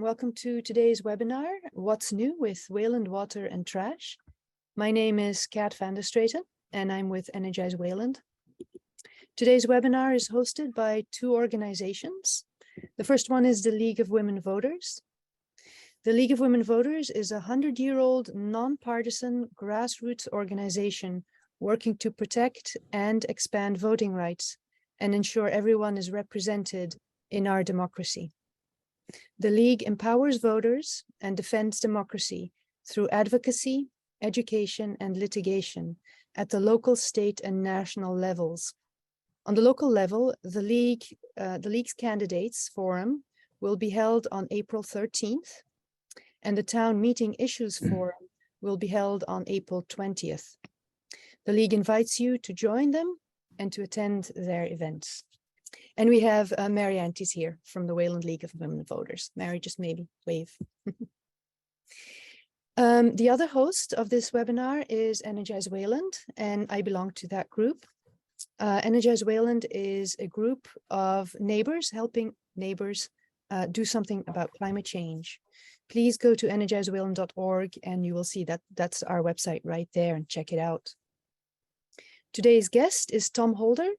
Welcome to today's webinar, What's New with Wayland Water and Trash. My name is Kat van der Straten and I'm with Energize Wayland. Today's webinar is hosted by two organizations. The first one is the League of Women Voters. The League of Women Voters is a 100-year-old non-partisan grassroots organization working to protect and expand voting rights and ensure everyone is represented in our democracy. The League empowers voters and defends democracy through advocacy, education, and litigation at the local, state, and national levels. On the local level, the League's candidates forum will be held on April 13th, and the Town Meeting Issues Forum will be held on April 20th. The League invites you to join them and to attend their events. And we have Mary Antes here from the Wayland League of Women Voters. Mary, just maybe wave. The other host of this webinar is Energize Wayland, and I belong to that group. Energize Wayland is a group of neighbors helping neighbors do something about climate change. Please go to energizewayland.org and you will see that that's our website right there, and check it out. Today's guest is Tom Holder,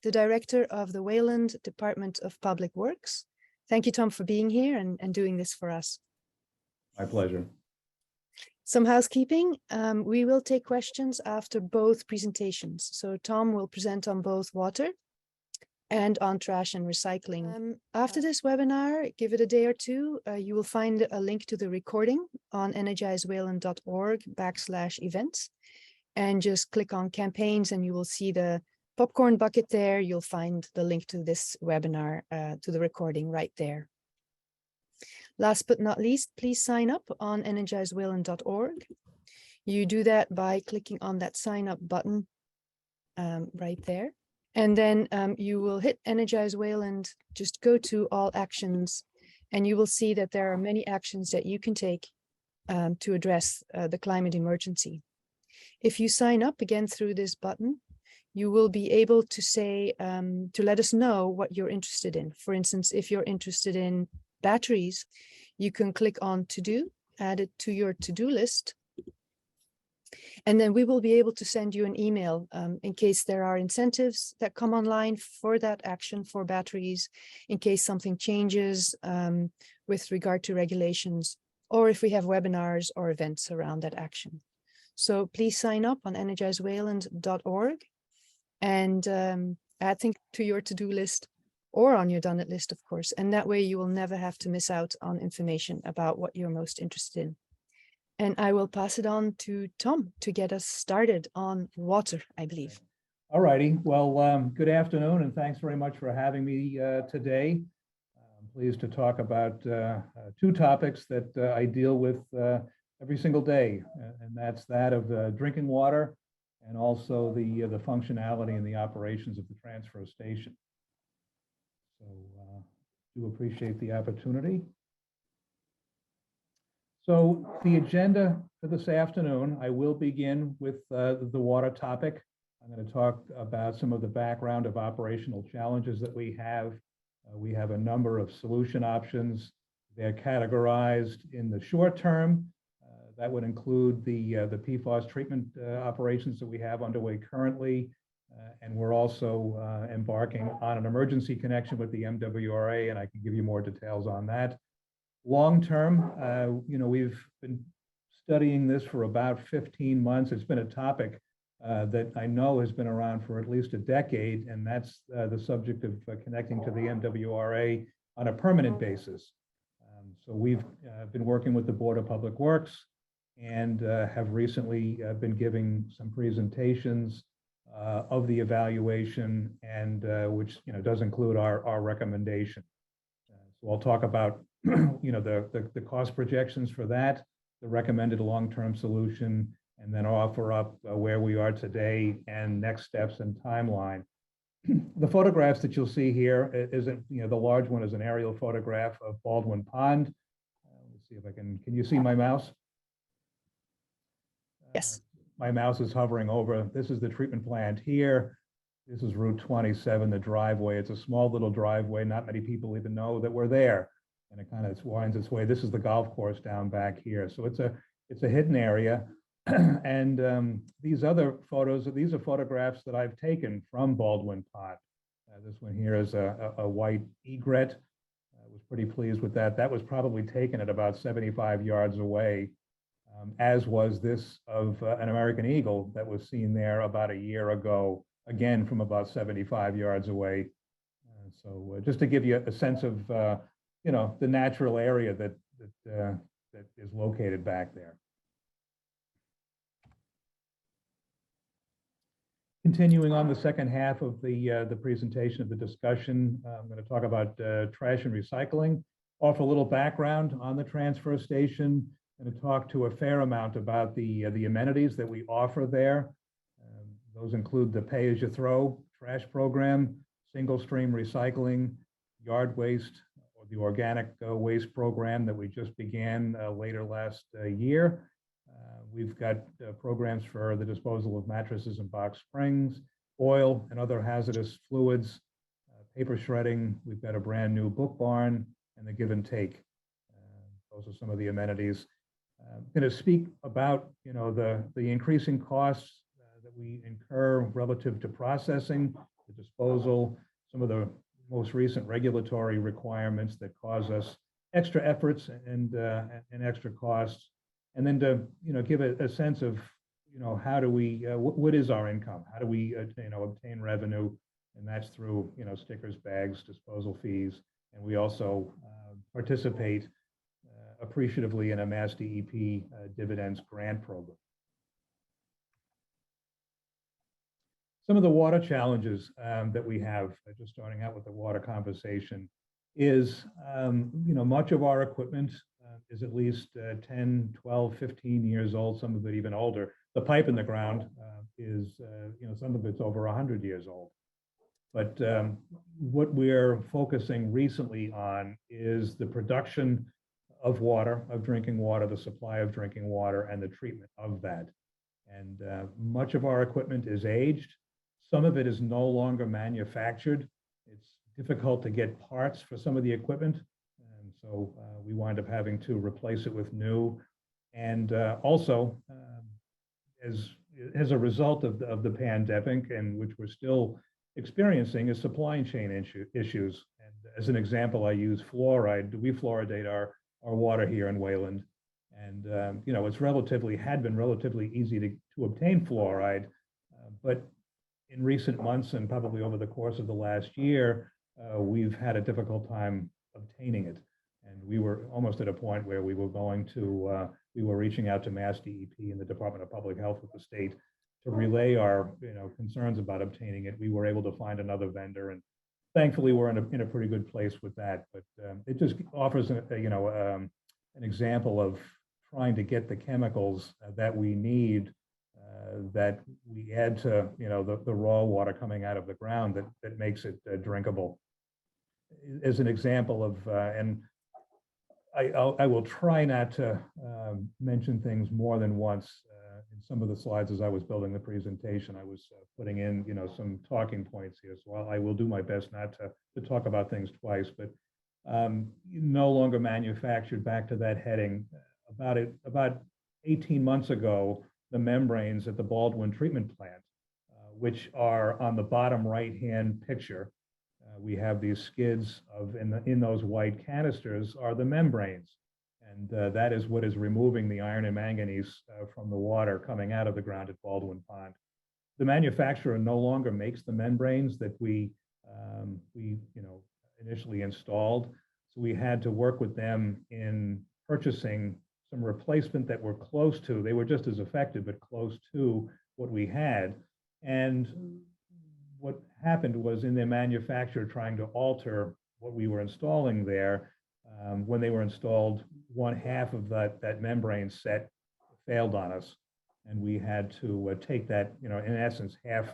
the director of the Wayland Department of Public Works. Thank you, Tom, for being here and doing this for us. My pleasure. Some housekeeping. We will take questions after both presentations. So Tom will present on both water and on trash and recycling. After this webinar, give it a day or two, you will find a link to the recording on energizewayland.org/events, and just click on campaigns and you will see the popcorn bucket there. You'll find the link to this webinar, to the recording right there. Last but not least, please sign up on energizewayland.org. You do that by clicking on that sign up button right there. And then you will hit Energize Wayland, just go to all actions, and you will see that there are many actions that you can take to address the climate emergency. If you sign up again through this button, you will be able to say, to let us know what you're interested in. For instance, if you're interested in batteries, you can click on to do, add it to your to-do list. And then we will be able to send you an email in case there are incentives that come online for that action for batteries, in case something changes with regard to regulations, or if we have webinars or events around that action. So please sign up on energizewayland.org. and add things to your to-do list or on your done it list, of course. And that way you will never have to miss out on information about what you're most interested in. And I will pass it on to Tom to get us started on water, I believe. All righty. Well, good afternoon, and thanks very much for having me today. I'm pleased to talk about two topics that I deal with every single day, and that's that of drinking water and also the functionality and the operations of the transfer station. So do appreciate the opportunity. So the agenda for this afternoon, I will begin with the water topic. I'm going to talk about some of the background of operational challenges that we have. We have a number of solution options. They're categorized in the short term. That would include the PFAS treatment operations that we have underway currently. And we're also embarking on an emergency connection with the MWRA, and I can give you more details on that. Long term, we've been studying this for about 15 months. It's been a topic that I know has been around for at least a decade, and that's the subject of connecting to the MWRA on a permanent basis. So we've been working with the Board of Public Works and have recently been giving some presentations of the evaluation, and which does include our recommendation. So I'll talk about the cost projections for that, the recommended long-term solution, and then offer up where we are today and next steps and timeline. The photographs that you'll see here isn't, the large one is an aerial photograph of Baldwin Pond. Let's see if I can you see my mouse? Yes. My mouse is hovering over. This is the treatment plant here. This is Route 27, the driveway. It's a small little driveway. Not many people even know that we're there. and it kind of winds its way. This is the golf course down back here. So it's a hidden area. And these other photos, these are photographs that I've taken from Baldwin Pond. This one here is a white egret. I was pretty pleased with that. That was probably taken at about 75 yards away, as was this of an American eagle that was seen there about a year ago, again from about 75 yards away. So just to give you a sense of you know, the natural area that is located back there. Continuing on the second half of the presentation of the discussion, I'm going to talk about trash and recycling, offer a little background on the transfer station, and to talk to a fair amount about the amenities that we offer there. Those include the pay-as-you-throw trash program, single stream recycling, yard waste, or the organic waste program that we just began later last year. We've got programs for the disposal of mattresses and box springs, oil and other hazardous fluids, paper shredding. We've got a brand new book barn and the give and take. Those are some of the amenities. I'm going to speak about, you know, the increasing costs that we incur relative to processing, the disposal, some of the most recent regulatory requirements that cause us extra efforts and extra costs. And then to, you know, give a sense of, you know, how do we, what is our income? How do we, you know, obtain revenue? And that's through, you know, stickers, bags, disposal fees. And we also participate appreciatively in a Mass DEP dividends grant program. Some of the water challenges that we have, just starting out with the water conversation, is, you know, much of our equipment is at least 10, 12, 15 years old, some of it even older. The pipe in the ground is, you know, some of it's over 100 years old. But what we're focusing recently on is the production of water, of drinking water, the supply of drinking water, and the treatment of that. And much of our equipment is aged. Some of it is no longer manufactured. It's difficult to get parts for some of the equipment. And so we wind up having to replace it with new. And also, as a result of the pandemic, and which we're still experiencing, is supply chain issues. And as an example, I use fluoride. We fluoridate our water here in Wayland. And, you know, it's had been relatively easy to obtain fluoride, but in recent months and probably over the course of the last year, we've had a difficult time obtaining it. And we were almost at a point where we were reaching out to Mass DEP and the Department of Public Health with the state to relay our, you know, concerns about obtaining it. We were able to find another vendor, and thankfully we're in a pretty good place with that. But it just offers an example of trying to get the chemicals that we need, that we add to, you know, the raw water coming out of the ground that makes it drinkable. As an example of, and I will try not to mention things more than once. In some of the slides as I was building the presentation, I was putting in, you know, some talking points here. So I will do my best not to talk about things twice, but no longer manufactured, back to that heading. About 18 months ago, the membranes at the Baldwin treatment plant, which are on the bottom right-hand picture, we have these skids in those white canisters are the membranes. And that is what is removing the iron and manganese from the water coming out of the ground at Baldwin Pond. The manufacturer no longer makes the membranes that we you know, initially installed. So we had to work with them in purchasing some replacement that were close to, they were just as effective, but close to what we had. And what happened was, in their manufacturer trying to alter what we were installing there, when they were installed, one half of that membrane set failed on us. And we had to take that, you know, in essence, half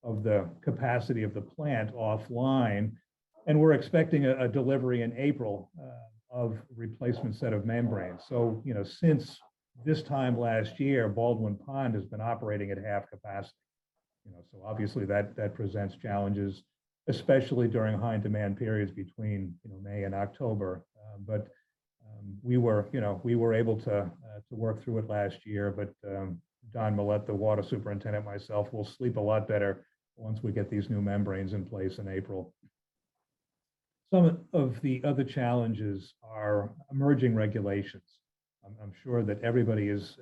of the capacity of the plant offline. And we're expecting a delivery in April of replacement set of membranes. So, you know, since this time last year, Baldwin Pond has been operating at half capacity. You know, so obviously that presents challenges. especially during high demand periods between May and October. But we were able to work through it last year. But Don Millette, the water superintendent, myself, will sleep a lot better once we get these new membranes in place in April. Some of the other challenges are emerging regulations. I'm sure that everybody has,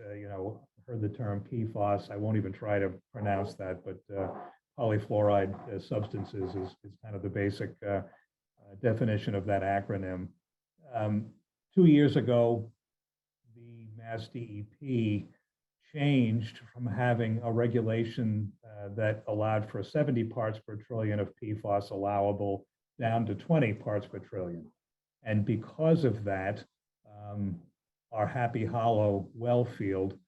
heard the term PFAS. I won't even try to pronounce that, but polyfluoride substances is kind of the basic definition of that acronym. 2 years ago, the Mass DEP changed from having a regulation that allowed for 70 parts per trillion of PFAS allowable down to 20 parts per trillion. And because of that, our Happy Hollow well field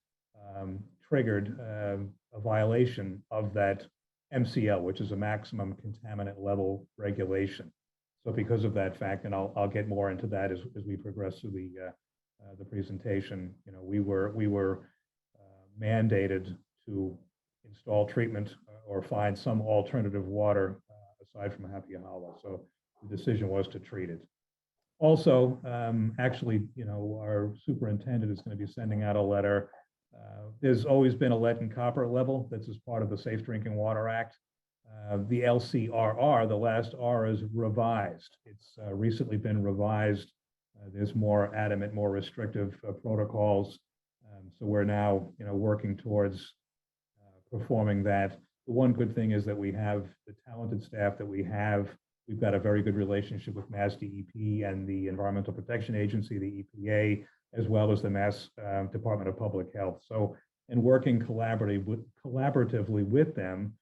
triggered a violation of that MCL, which is a maximum contaminant level regulation. So because of that fact, and I'll get more into that as we progress through the presentation, we were mandated to install treatment or find some alternative water aside from Happy Hollow. So the decision was to treat it. Also, actually, our superintendent is going to be sending out a letter. There's always been a lead and copper level that's as part of the Safe Drinking Water Act. The LCRR, the last R, is revised. It's recently been revised. There's more adamant, more restrictive protocols. So we're now, working towards performing that. The one good thing is that we have the talented staff that we have. We've got a very good relationship with Mass DEP and the Environmental Protection Agency, the EPA, as well as the Mass Department of Public Health. So, in working collaboratively with them,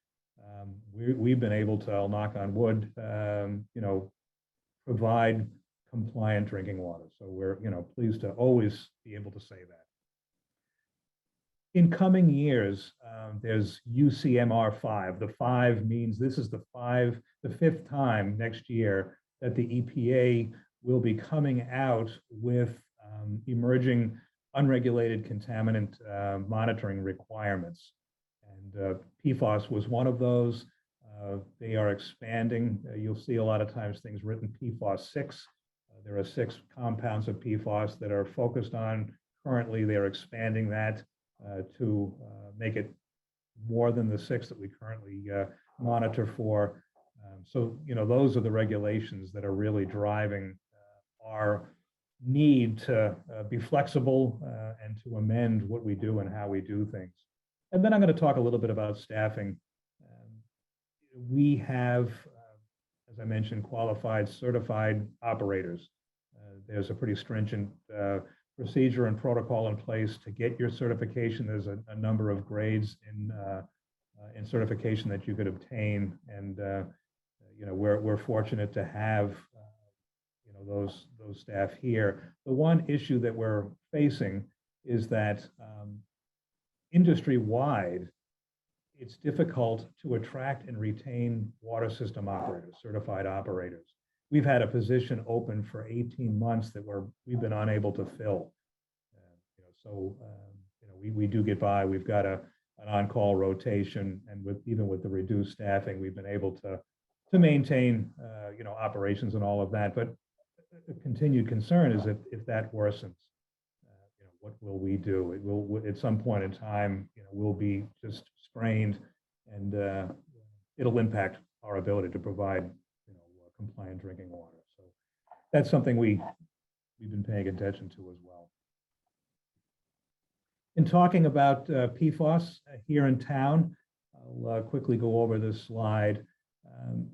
we've been able to, I'll knock on wood, provide compliant drinking water. So we're, pleased to always be able to say that. In coming years, there's UCMR 5. The 5 means this is the fifth time next year that the EPA will be coming out with emerging unregulated contaminant monitoring requirements. And PFAS was one of those. They are expanding. You'll see a lot of times things written PFAS 6. There are 6 compounds of PFAS that are focused on. Currently, they're expanding that to make it more than the 6 that we currently monitor for. So, those are the regulations that are really driving our need to be flexible and to amend what we do and how we do things. And then I'm going to talk a little bit about staffing. We have, as I mentioned, qualified, certified operators. There's a pretty stringent procedure and protocol in place to get your certification. There's a number of grades in certification that you could obtain, and we're fortunate to have those staff here. The one issue that we're facing is that industry-wide, it's difficult to attract and retain water system operators, certified operators. We've had a position open for 18 months that we've been unable to fill. We do get by. We've got an on-call rotation, and even with the reduced staffing, we've been able to maintain operations and all of that. But a continued concern is if that worsens, what will we do? It will, at some point in time, we'll be just strained, and it'll impact our ability to provide compliant drinking water. So that's something we've been paying attention to as well. In talking about PFAS here in town, I'll quickly go over this slide.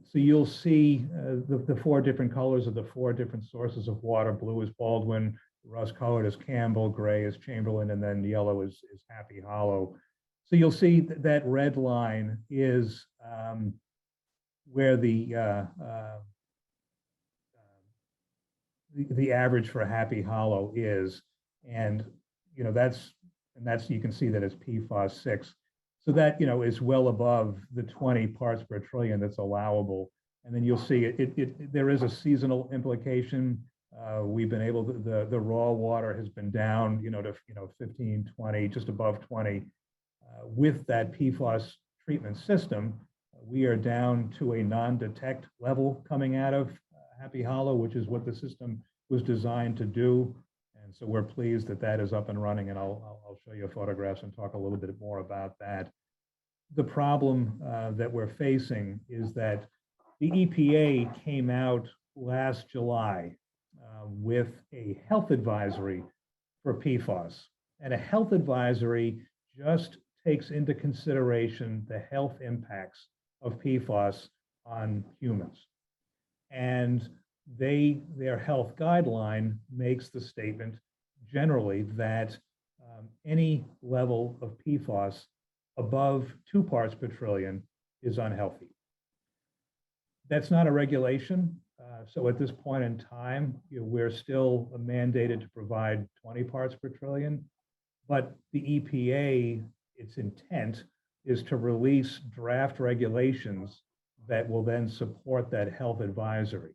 So you'll see the 4 different colors of the 4 different sources of water. Blue is Baldwin, rust-colored is Campbell, gray is Chamberlain, and then yellow is Happy Hollow. So you'll see that red line is where the average for Happy Hollow is, and that's you can see that it's PFAS 6. So that is well above the 20 parts per trillion that's allowable. And then you'll see there is a seasonal implication. We've been able to, the raw water has been down to 15, 20, just above 20. With that PFAS treatment system, We are down to a non-detect level coming out of Happy Hollow, which is what the system was designed to do. And so we're pleased that that is up and running, and I'll show you photographs and talk a little bit more about that. The problem that we're facing is that the EPA came out last July with a health advisory for PFAS. And a health advisory just takes into consideration the health impacts of PFAS on humans. And their health guideline makes the statement generally that any level of PFAS above 2 parts per trillion is unhealthy. That's not a regulation. So at this point in time, we're still mandated to provide 20 parts per trillion, but the EPA, its intent is to release draft regulations that will then support that health advisory.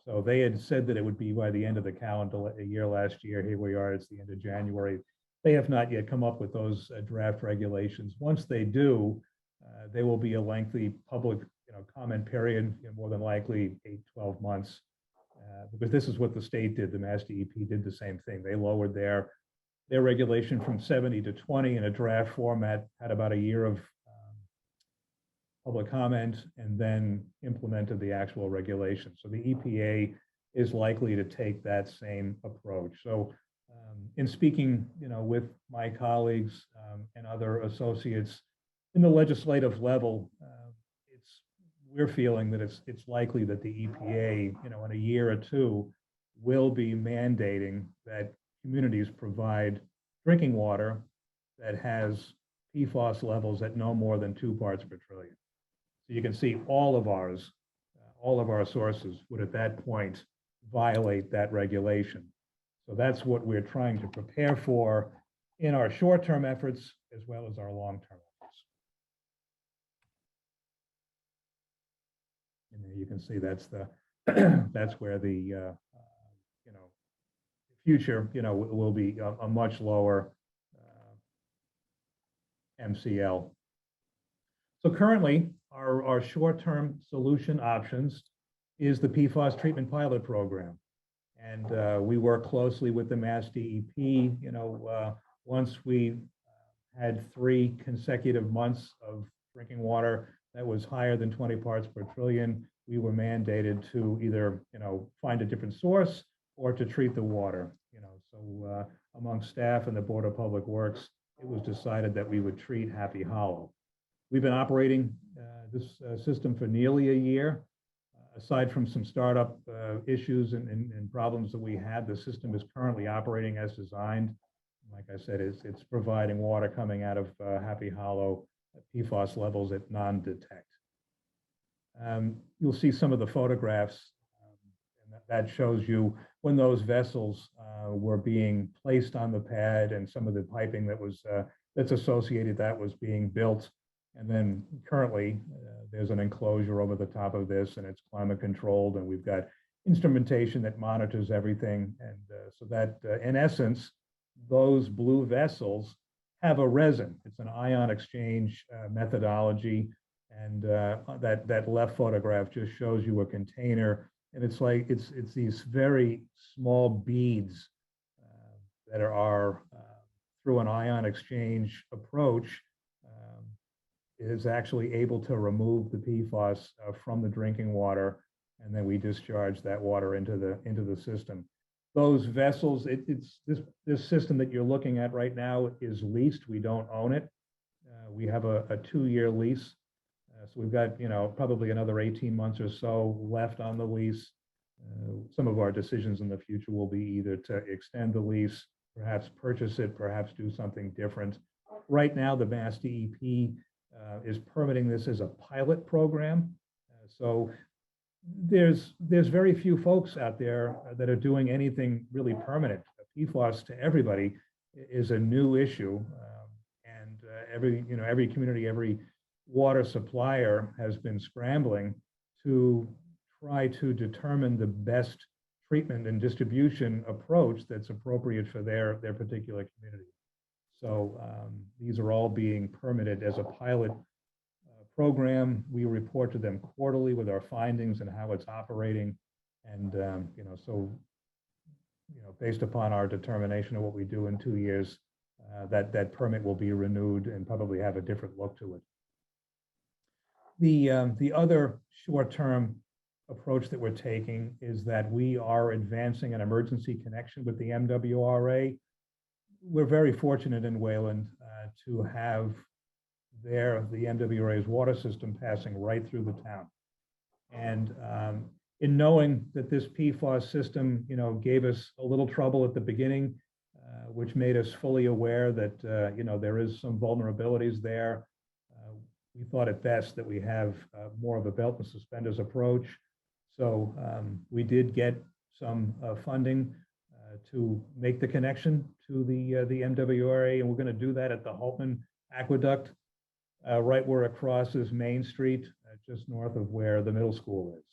So they had said that it would be by the end of the calendar year last year. Here we are, it's the end of January. They have not yet come up with those draft regulations. Once they do, there will be a lengthy public comment period, more than likely 8-12 months, because this is what the state did. The Mass DEP did the same thing. They lowered their regulation from 70 to 20 in a draft format, had about a year of public comment, and then implemented the actual regulation. So the EPA is likely to take that same approach. So in speaking with my colleagues and other associates in the legislative level, we're feeling that it's likely that the EPA, in a year or two, will be mandating that communities provide drinking water that has PFAS levels at no more than 2 parts per trillion. So you can see all of our sources would at that point violate that regulation. So that's what we're trying to prepare for in our short-term efforts as well as our long-term efforts. And there you can see that's the that's where the future will be a much lower MCL. So currently, our short-term solution options is the PFAS treatment pilot program, and we work closely with the Mass DEP. Once we had 3 consecutive months of drinking water that was higher than 20 parts per trillion, we were mandated to either, find a different source or to treat the water. So among staff and the Board of Public Works, it was decided that we would treat Happy Hollow. We've been operating this system for nearly a year. Aside from some startup issues and problems that we had, the system is currently operating as designed. Like I said, it's providing water coming out of Happy Hollow at PFAS levels at non-detect. You'll see some of the photographs, and that shows you when those vessels were being placed on the pad, and some of the piping that was that's associated that was being built. And then currently there's an enclosure over the top of this, and it's climate controlled, and we've got instrumentation that monitors everything. And so that in essence, those blue vessels have a resin. It's an ion exchange methodology. And that left photograph just shows you a container, and it's like it's these very small beads that are through an ion exchange approach is actually able to remove the PFAS from the drinking water, and then we discharge that water into the system. Those vessels, it's this system that you're looking at right now is leased. We don't own it. We have a 2-year lease. So we've got, probably another 18 months or so left on the lease. Some of our decisions in the future will be either to extend the lease, perhaps purchase it, perhaps do something different. Right now, the Mass DEP is permitting this as a pilot program. So there's very few folks out there that are doing anything really permanent. PFAS to everybody is a new issue, and every community, every water supplier has been scrambling to try to determine the best treatment and distribution approach that's appropriate for their particular community. So these are all being permitted as a pilot program. We report to them quarterly with our findings and how it's operating. And, so, based upon our determination of what we do in 2 years, that permit will be renewed and probably have a different look to it. The other short-term approach that we're taking is that we are advancing an emergency connection with the MWRA. We're very fortunate in Wayland to have the MWRA's water system passing right through the town. And in knowing that this PFAS system, gave us a little trouble at the beginning, which made us fully aware that, there is some vulnerabilities there. We thought it best that we have more of a belt and suspenders approach. So we did get some funding to make the connection to the MWRA, and we're going to do that at the Holtman Aqueduct, right where it crosses Main Street, just north of where the middle school is.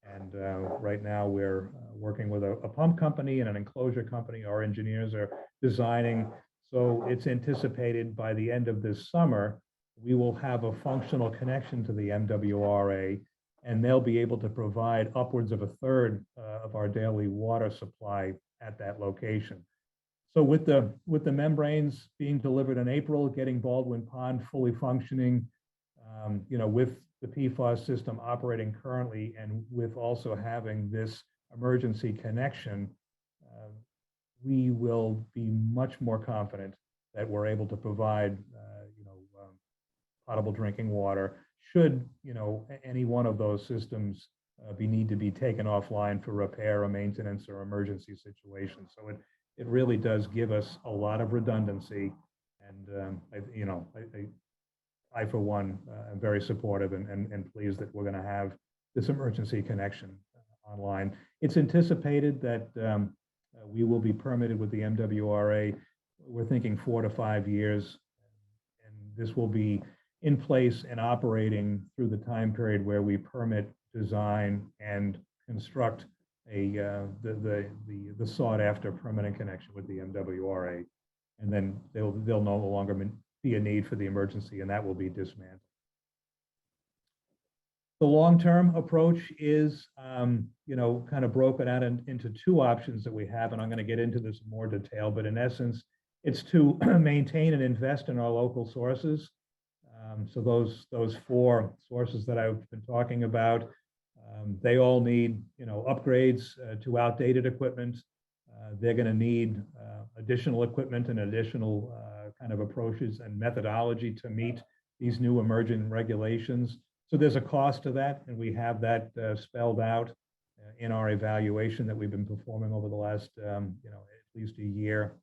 And right now we're working with a pump company and an enclosure company. Our engineers are designing. So it's anticipated by the end of this summer, we will have a functional connection to the MWRA, and they'll be able to provide upwards of a third of our daily water supply at that location. So with the membranes being delivered in April, getting Baldwin Pond fully functioning, with the PFAS system operating currently, and with also having this emergency connection, we will be much more confident that we're able to provide, potable drinking water should, any one of those systems need to be taken offline for repair or maintenance or emergency situations. So it really does give us a lot of redundancy. And, I for one, am very supportive and pleased that we're going to have this emergency connection online. It's anticipated that we will be permitted with the MWRA. We're thinking 4 to 5 years, and this will be in place and operating through the time period where we permit, design, and construct the sought-after permanent connection with the MWRA, and then they'll no longer be a need for the emergency, and that will be dismantled. The long-term approach is, kind of broken out into 2 options that we have, and I'm going to get into this in more detail. But in essence, it's to maintain and invest in our local sources. So those 4 sources that I've been talking about, they all need, upgrades to outdated equipment. They're going to need additional equipment and additional kind of approaches and methodology to meet these new emerging regulations. So there's a cost to that, and we have that spelled out in our evaluation that we've been performing over the last, at least a year.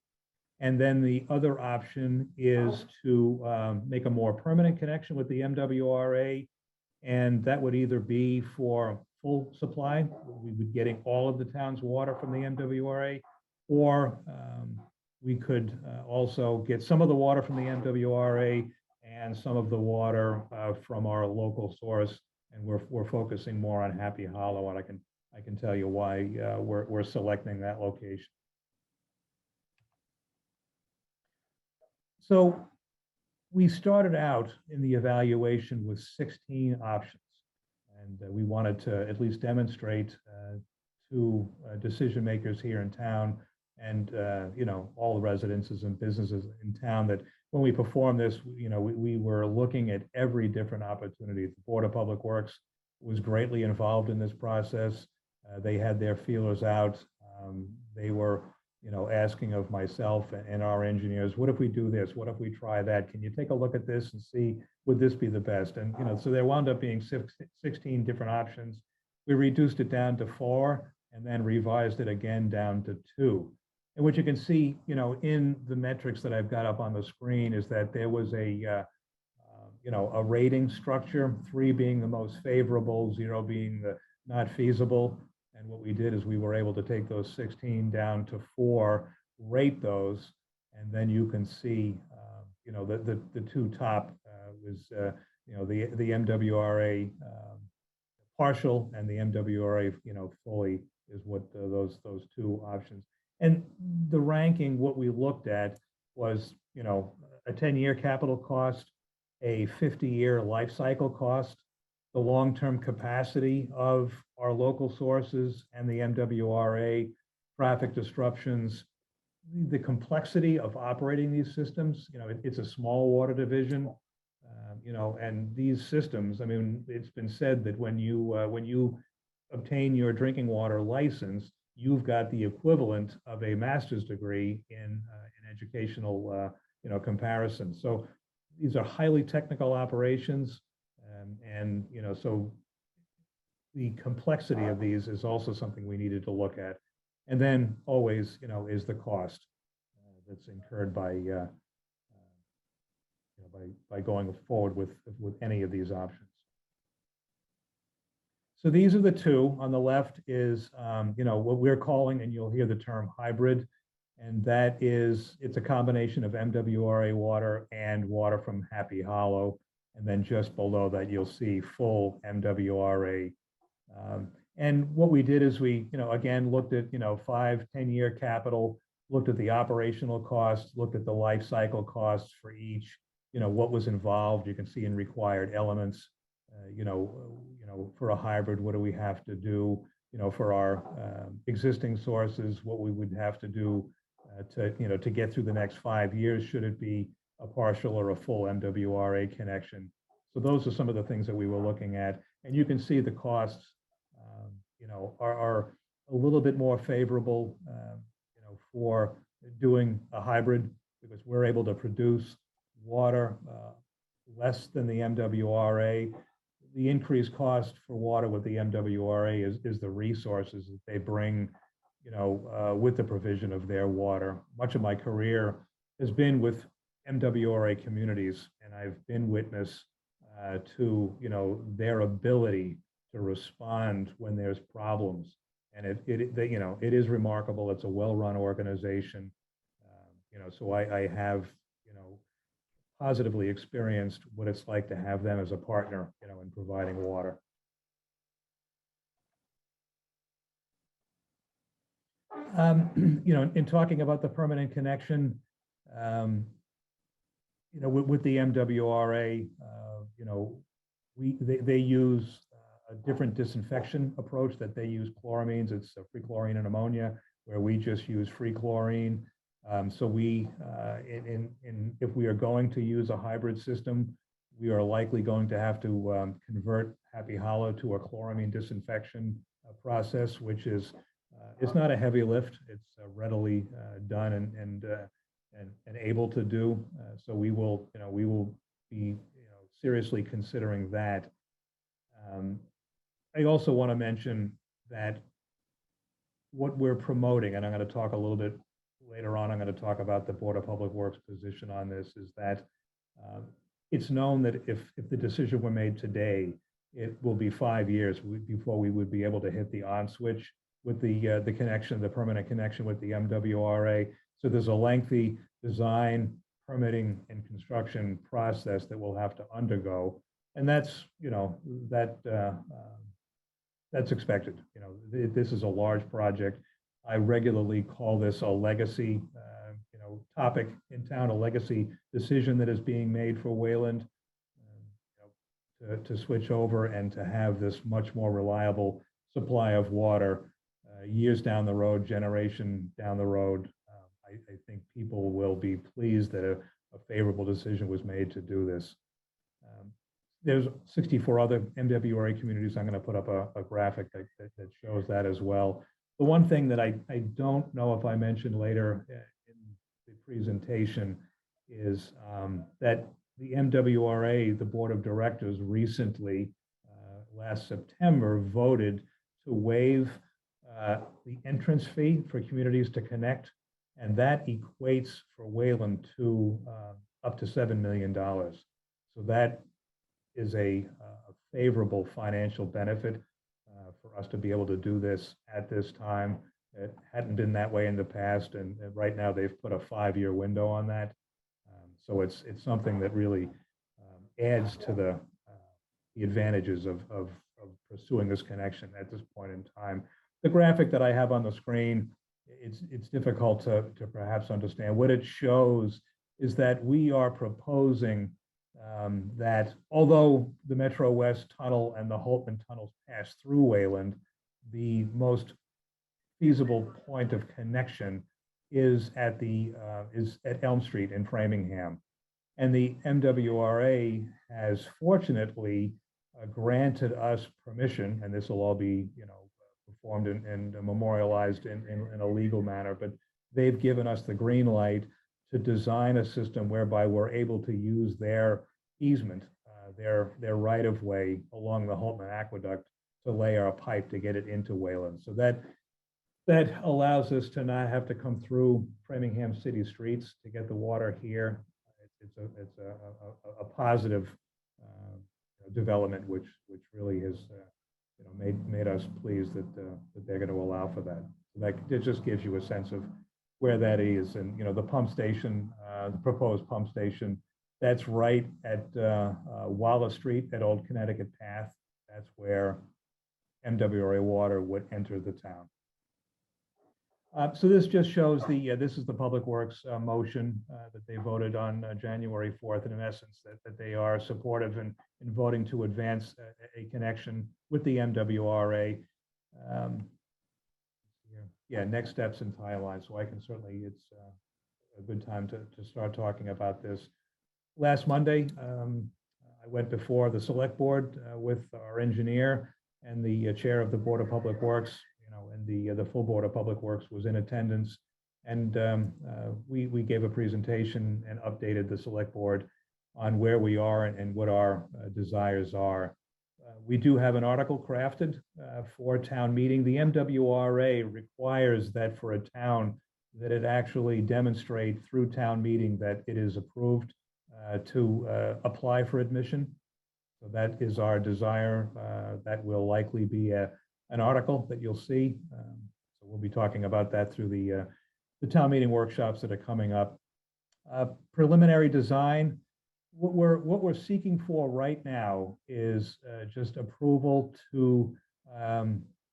And then the other option is to make a more permanent connection with the MWRA, and that would either be for full supply, we would be getting all of the town's water from the MWRA, or we could also get some of the water from the MWRA and some of the water from our local source. And we're focusing more on Happy Hollow, and I can tell you why we're selecting that location. So we started out in the evaluation with 16 options, and we wanted to at least demonstrate to decision makers here in town and all the residences and businesses in town that when we performed this, we were looking at every different opportunity. The Board of Public Works was greatly involved in this process. They had their feelers out. They were asking of myself and our engineers, what if we do this? What if we try that? Can you take a look at this and see, would this be the best? And, so there wound up being 16 different options. We reduced it down to 4 and then revised it again down to 2. And what you can see, in the metrics that I've got up on the screen is that there was a rating structure, 3 being the most favorable, 0 being the not feasible. And what we did is we were able to take those 16 down to 4, rate those, and then you can see, the 2 top was, the MWRA partial and the MWRA, fully is what those 2 options. And the ranking, what we looked at was, a 10-year capital cost, a 50-year life cycle cost, the long-term capacity of our local sources and the MWRA, traffic disruptions, the complexity of operating these systems. It's a small water division, and these systems, I mean, it's been said that when you obtain your drinking water license, you've got the equivalent of a master's degree in educational, comparison. So these are highly technical operations, and so the complexity of these is also something we needed to look at. And then always, is the cost that's incurred by going forward with any of these options. So these are the two. On the left is, what we're calling, and you'll hear the term hybrid, and that is, it's a combination of MWRA water and water from Happy Hollow. And then just below that, you'll see full MWRA. And what we did is we, again, looked at, 5-10-year capital, looked at the operational costs, looked at the life cycle costs for each, what was involved. You can see in required elements, for a hybrid, what do we have to do? For our existing sources, what we would have to do to get through the next 5 years, should it be a partial or a full MWRA connection. So those are some of the things that we were looking at. And you can see the costs, are a little bit more favorable, for doing a hybrid, because we're able to produce water less than the MWRA. The increased cost for water with the MWRA is the resources that they bring, with the provision of their water. Much of my career has been with MWRA communities, and I've been witness to, their ability to respond when there's problems. And it is remarkable. It's a well-run organization. So I have, positively experienced what it's like to have them as a partner, in providing water. In talking about the permanent connection, with the MWRA, they use a different disinfection approach. That they use chloramines. It's free chlorine and ammonia, where we just use free chlorine. So we, if we are going to use a hybrid system, we are likely going to have to convert Happy Hollow to a chloramine disinfection process, which is, it's not a heavy lift. It's readily done and able to do. So we will be seriously considering that. I also want to mention that what we're promoting, and I'm going to talk a little bit later on, I'm going to talk about the Board of Public Works position on this, is that it's known that if the decision were made today, it will be 5 years before we would be able to hit the on switch with the connection, the permanent connection with the MWRA. So there's a lengthy design, permitting, and construction process that we'll have to undergo, and that's that's expected. This is a large project. I regularly call this a legacy, topic in town, a legacy decision that is being made for Wayland, to switch over and to have this much more reliable supply of water years down the road, generation down the road. I think people will be pleased that a favorable decision was made to do this. There's 64 other MWRA communities. I'm going to put up a graphic that shows that as well. The one thing that I don't know if I mentioned later in the presentation is that the MWRA, the Board of Directors, recently, last September, voted to waive the entrance fee for communities to connect, and that equates for Wayland to up to $7 million. So that is a favorable financial benefit for us to be able to do this at this time. It hadn't been that way in the past, and right now they've put a 5-year window on that. So it's something that really adds to the advantages of pursuing this connection at this point in time. The graphic that I have on the screen, it's difficult to perhaps understand. What it shows is that we are proposing that although the Metro West Tunnel and the Holtman tunnels pass through Wayland, the most feasible point of connection is at Elm Street in Framingham. And the MWRA has fortunately granted us permission, and this will all be, performed and memorialized in a legal manner, but they've given us the green light to design a system whereby we're able to use their easement, their right-of-way along the Holtman Aqueduct to lay our pipe to get it into Wayland. So that allows us to not have to come through Framingham city streets to get the water here. It's a positive development, which really has made us pleased that they're going to allow for that. So that it just gives you a sense of where that is, and the pump station, the proposed pump station, that's right at Wallace Street at Old Connecticut Path. That's where MWRA water would enter the town. So this just shows this is the Public Works motion that they voted on January 4th, and in essence that they are supportive in voting to advance a connection with the MWRA. Yeah, next steps and timeline. So I can certainly, it's a good time to start talking about this. Last Monday, I went before the select board with our engineer and the chair of the Board of Public Works, and the full Board of Public Works was in attendance. And we gave a presentation and updated the select board on where we are and what our desires are. We do have an article crafted for town meeting. The MWRA requires that for a town that it actually demonstrate through town meeting that it is approved to apply for admission. So that is our desire. That will likely be an article that you'll see. So we'll be talking about that through the town meeting workshops that are coming up. Preliminary design. What we're seeking for right now is just approval to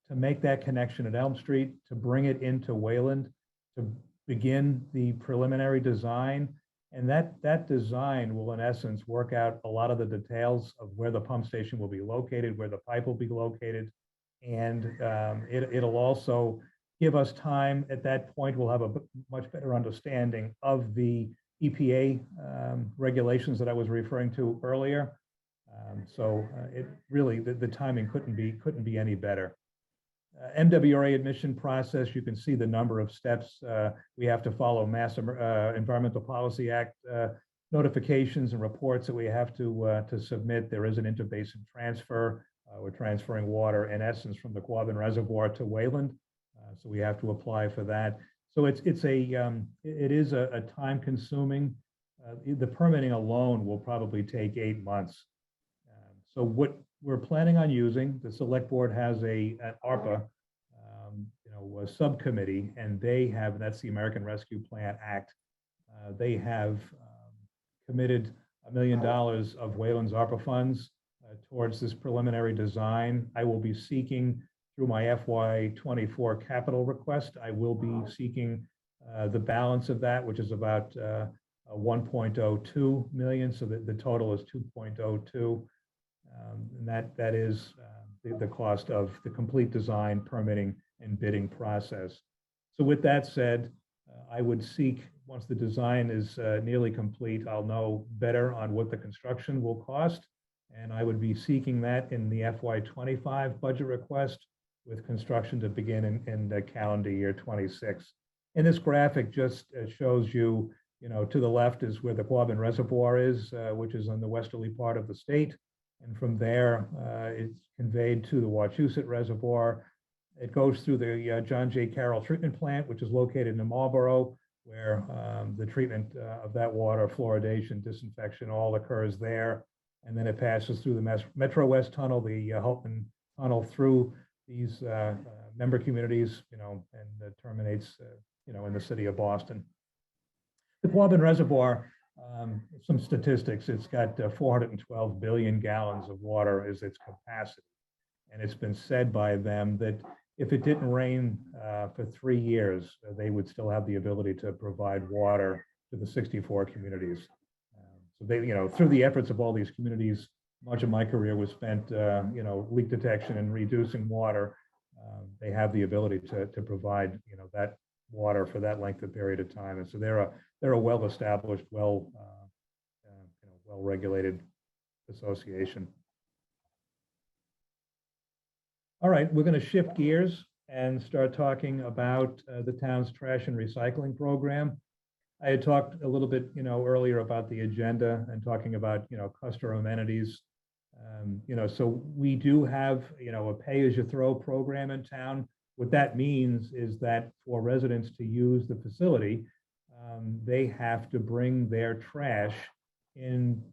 make that connection at Elm Street, to bring it into Wayland, to begin the preliminary design. And that design will, in essence, work out a lot of the details of where the pump station will be located, where the pipe will be located. And it'll also give us time. At that point, we'll have a much better understanding of the EPA regulations that I was referring to earlier. So it really, the timing couldn't be any better. MWRA admission process, you can see the number of steps we have to follow. Mass Environmental Policy Act notifications and reports that we have to submit. There is an interbasin transfer. We're transferring water, in essence, from the Quabbin Reservoir to Wayland. So we have to apply for that. So it is a time-consuming. The permitting alone will probably take 8 months. So what we're planning on using, the select board has an ARPA, a subcommittee, and they have, that's the American Rescue Plan Act. They have committed $1 million of Wayland's ARPA funds towards this preliminary design. I will be seeking, through my FY24 capital request, I will be seeking the balance of that, which is about 1.02 million. So the total is 2.02. And that is the cost of the complete design, permitting, and bidding process. So with that said, I would seek, once the design is nearly complete, I'll know better on what the construction will cost. And I would be seeking that in the FY25 budget request, with construction to begin in the calendar year 26. And this graphic just shows you, to the left is where the Quabbin Reservoir is, which is on the westerly part of the state. And from there, it's conveyed to the Wachusett Reservoir. It goes through the John J. Carroll treatment plant, which is located in Marlborough, where the treatment of that water, fluoridation, disinfection, all occurs there. And then it passes through the Metro West Tunnel, the Holtman Tunnel, through these member communities, and terminates, in the city of Boston. The Quabbin Reservoir, some statistics, it's got 412 billion gallons of water is its capacity. And it's been said by them that if it didn't rain for 3 years, they would still have the ability to provide water to the 64 communities. So they, through the efforts of all these communities, much of my career was spent, leak detection and reducing water. They have the ability to provide, that water for that length of period of time. And so they're a well-established, well-regulated association. All right, we're going to shift gears and start talking about the town's trash and recycling program. I had talked a little bit, earlier about the agenda and talking about, customer amenities. So we do have, a pay-as-you-throw program in town. What that means is that for residents to use the facility, they have to bring their trash in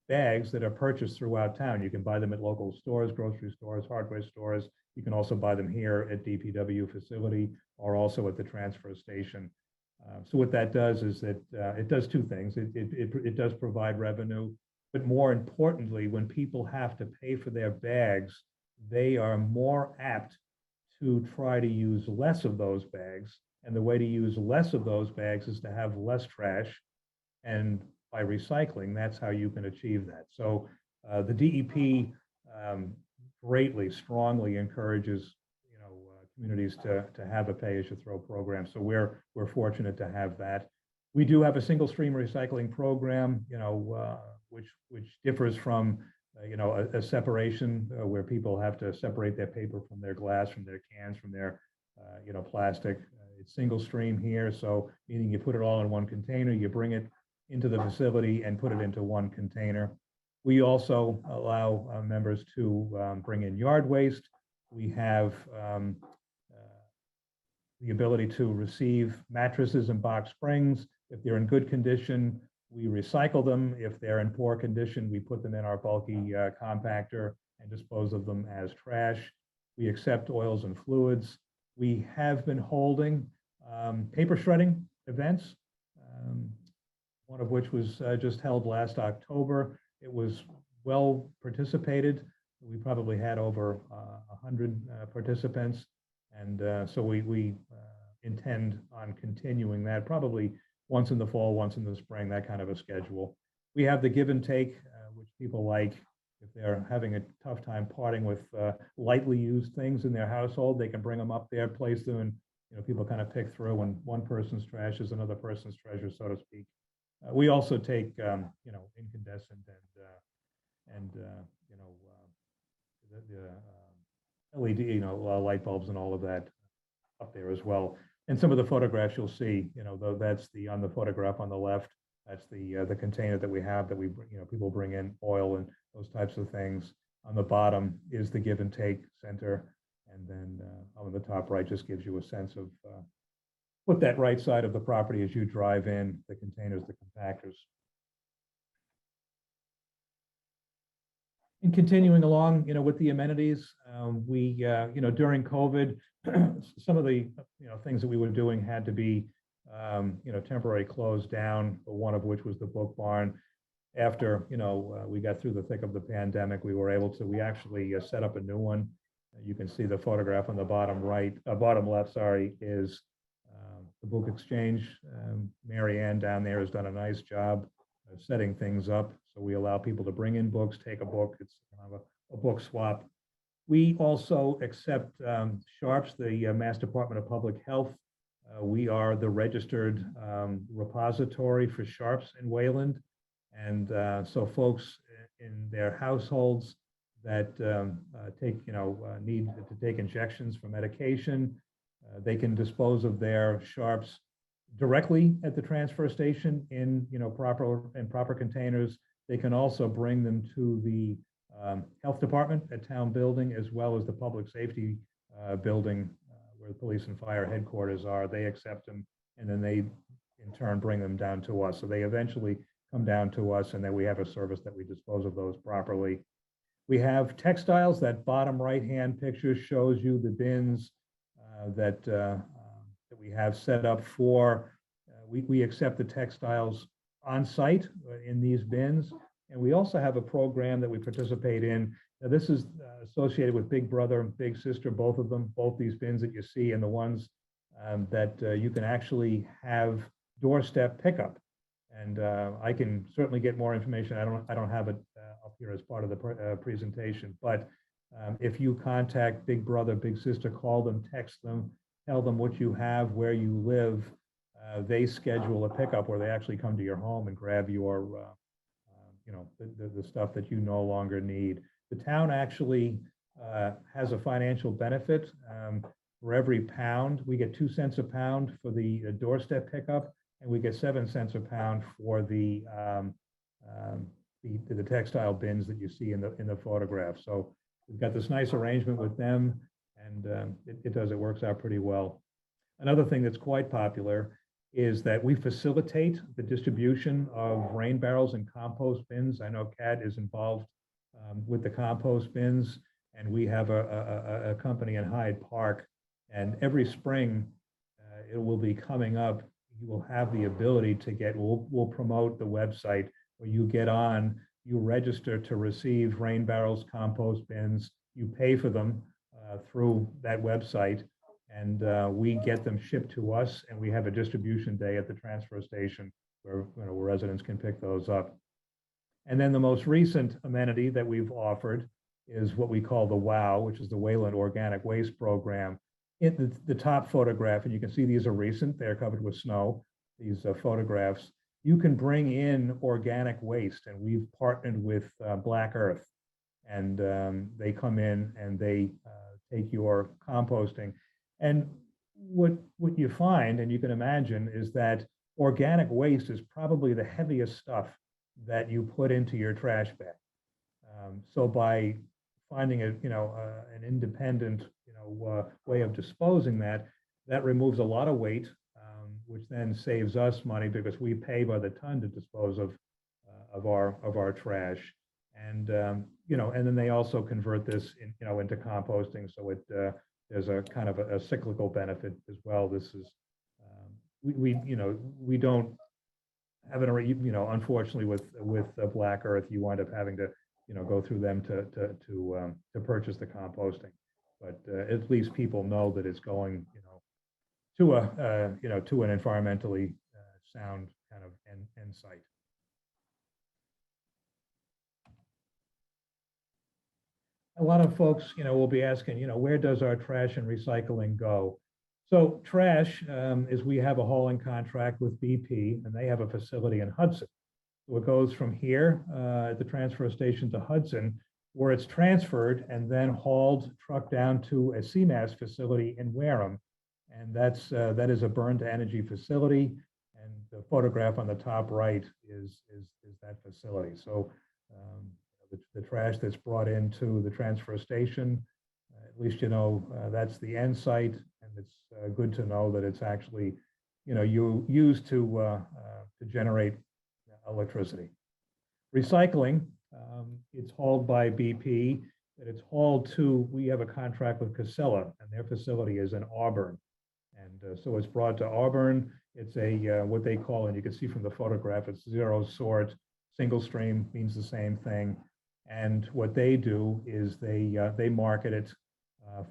bags that are purchased throughout town. You can buy them at local stores, grocery stores, hardware stores. You can also buy them here at DPW facility or also at the transfer station. So what that does is that it does two things. It does provide revenue, but more importantly, when people have to pay for their bags, they are more apt to try to use less of those bags. And the way to use less of those bags is to have less trash. And by recycling, that's how you can achieve that. So the DEP greatly, strongly encourages communities to have a pay-as-you-throw program. So we're fortunate to have that. We do have a single stream recycling program, which differs from a separation where people have to separate their paper from their glass, from their cans, from their plastic. It's single stream here, so meaning you put it all in one container, you bring it into the facility and put it into one container. We also allow members to bring in yard waste. We have the ability to receive mattresses and box springs. If they're in good condition, we recycle them. If they're in poor condition, we put them in our bulky compactor and dispose of them as trash. We accept oils and fluids. We have been holding paper shredding events, one of which was just held last October. It was well participated. We probably had over 100 participants. And so we intend on continuing that probably once in the fall, once in the spring, that kind of a schedule. We have the give and take, which people like. If they're having a tough time parting with lightly used things in their household, they can bring them up there, place them, and people kind of pick through, and one person's trash is another person's treasure, so to speak. We also take incandescent and the LED, light bulbs and all of that up there as well. And some of the photographs you'll see, that's on the photograph on the left. That's the container that we have that we, people bring in oil and those types of things. On the bottom is the give and take center. And then on the top right just gives you a sense of what that right side of the property as you drive in, the containers, the compactors. And continuing along, with the amenities, we, during COVID, some of the, things that we were doing had to be, temporarily closed down, one of which was the book barn. After, we got through the thick of the pandemic, we actually set up a new one. You can see the photograph on the bottom right, bottom left, sorry, is the book exchange. Mary Ann down there has done a nice job of setting things up. So we allow people to bring in books, take a book. It's kind of a book swap. We also accept SHARPS, the Mass Department of Public Health. We are the registered repository for SHARPS in Wayland. And so folks in their households that need to take injections for medication, they can dispose of their SHARPS directly at the transfer station in proper containers. They can also bring them to the health department at town building, as well as the public safety building where the police and fire headquarters are. They accept them, and then they in turn bring them down to us. So they eventually come down to us, and then we have a service that we dispose of those properly. We have textiles. That bottom right-hand picture shows you the bins that we have set up for. We accept the textiles on site in these bins. And we also have a program that we participate in. Now, this is associated with Big Brother and Big Sister, both of them, both these bins that you see, and the ones that you can actually have doorstep pickup. And I can certainly get more information. I don't have it up here as part of the presentation, but if you contact Big Brother, Big Sister, call them, text them, tell them what you have, where you live, they schedule a pickup where they actually come to your home and grab your, you know, the stuff that you no longer need. The town actually has a financial benefit. For every pound, we get 2 cents a pound for the doorstep pickup, and we get 7 cents a pound for the textile bins that you see in the photograph. So we've got this nice arrangement with them, and it works out pretty well. Another thing that's quite popular is that we facilitate the distribution of rain barrels and compost bins. I know Kat is involved with the compost bins, and we have a company in Hyde Park, and every spring it will be coming up. You will have the ability to get, we'll promote the website where you get on, you register to receive rain barrels, compost bins, you pay for them through that website, and we get them shipped to us, and we have a distribution day at the transfer station where, you know, where residents can pick those up. And then the most recent amenity that we've offered is what we call the WOW, which is the Wayland Organic Waste Program. In the top photograph, and you can see these are recent, they're covered with snow, these photographs, you can bring in organic waste, and we've partnered with Black Earth, and they come in and they take your composting. And what you find, and you can imagine, is that organic waste is probably the heaviest stuff that you put into your trash bag. So by finding an independent, way of disposing that removes a lot of weight, which then saves us money because we pay by the ton to dispose of our trash. And and then they also convert this into composting, so there's a kind of a cyclical benefit as well. This is we don't have it, unfortunately with Black Earth, you wind up having to go through them to purchase the composting. But at least people know that it's going to an environmentally sound kind of end site. A lot of folks, will be asking, where does our trash and recycling go? So trash is, we have a hauling contract with BP, and they have a facility in Hudson. So it goes from here at the transfer station to Hudson, where it's transferred and then hauled, trucked down to a CMAS facility in Wareham. And that is a burn to energy facility. And the photograph on the top right is that facility. So the trash that's brought into the transfer station, at least that's the end site, and it's good to know that it's actually you used to generate electricity. Recycling, it's hauled by BP, and it's hauled to, we have a contract with Casella, and their facility is in Auburn. And so it's brought to Auburn. It's a what they call, and you can see from the photograph, it's zero sort. Single stream means the same thing. And what they do is they market it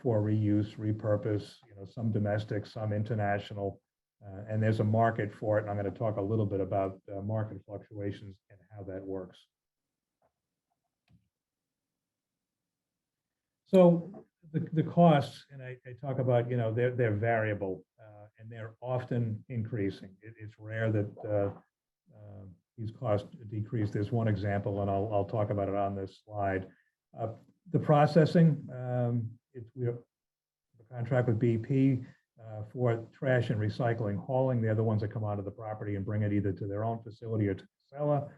for reuse, repurpose, some domestic, some international, and there's a market for it. And I'm going to talk a little bit about market fluctuations and how that works. So the costs, and I talk about, they're variable and they're often increasing. It's rare that these costs decrease. There's one example, and I'll talk about it on this slide. The processing, we have a contract with BP for trash and recycling hauling. They're the ones that come onto the property and bring it either to their own facility or to Casella.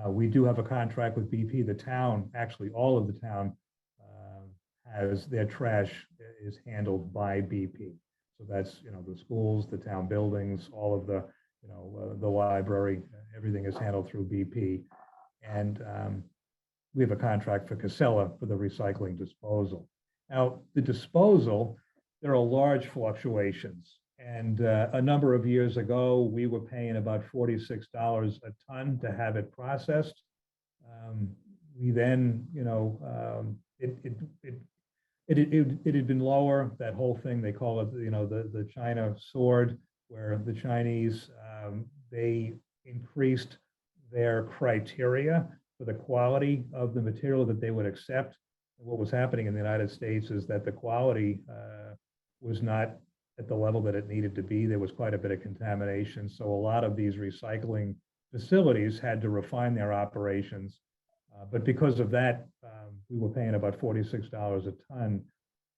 We do have a contract with BP. The town, actually all of the town, has their trash is handled by BP. So that's, the schools, the town buildings, all of the, the library, everything is handled through BP. And we have a contract for Casella for the recycling disposal. Now, the disposal, there are large fluctuations. And a number of years ago, we were paying about $46 a ton to have it processed. We then, it had been lower, that whole thing, they call it, the China sword, where the Chinese, they increased their criteria for the quality of the material that they would accept. What was happening in the United States is that the quality was not at the level that it needed to be. There was quite a bit of contamination. So a lot of these recycling facilities had to refine their operations. But because of that, we were paying about $46 a ton.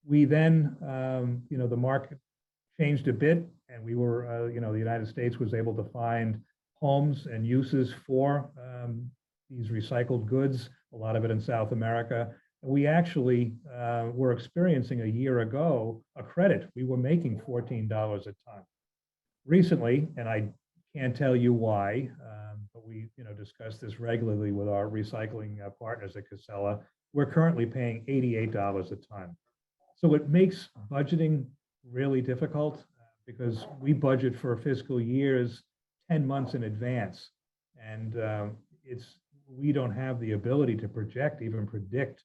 We then, the market changed a bit, and we were, the United States was able to find homes and uses for these recycled goods, a lot of it in South America. We actually were experiencing a year ago a credit. We were making $14 a ton. Recently, and I can't tell you why, but we discuss this regularly with our recycling partners at Casella, we're currently paying $88 a ton. So it makes budgeting really difficult because we budget for fiscal years 10 months in advance. And we don't have the ability to project, even predict.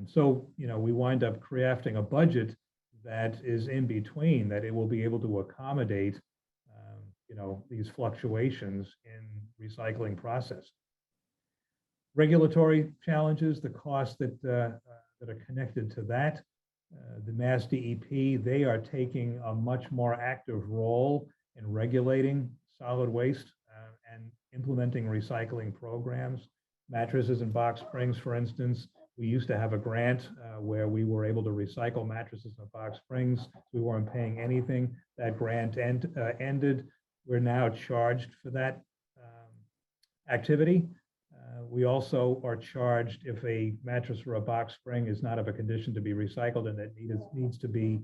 So we wind up crafting a budget that is in between, that it will be able to accommodate these fluctuations in recycling process. Regulatory challenges, the costs that are connected to that. The Mass DEP, they are taking a much more active role in regulating solid waste and implementing recycling programs. Mattresses and box springs, for instance, we used to have a grant where we were able to recycle mattresses and box springs. We weren't paying anything. That grant ended. We're now charged for that activity. We also are charged if a mattress or a box spring is not of a condition to be recycled and it needs to be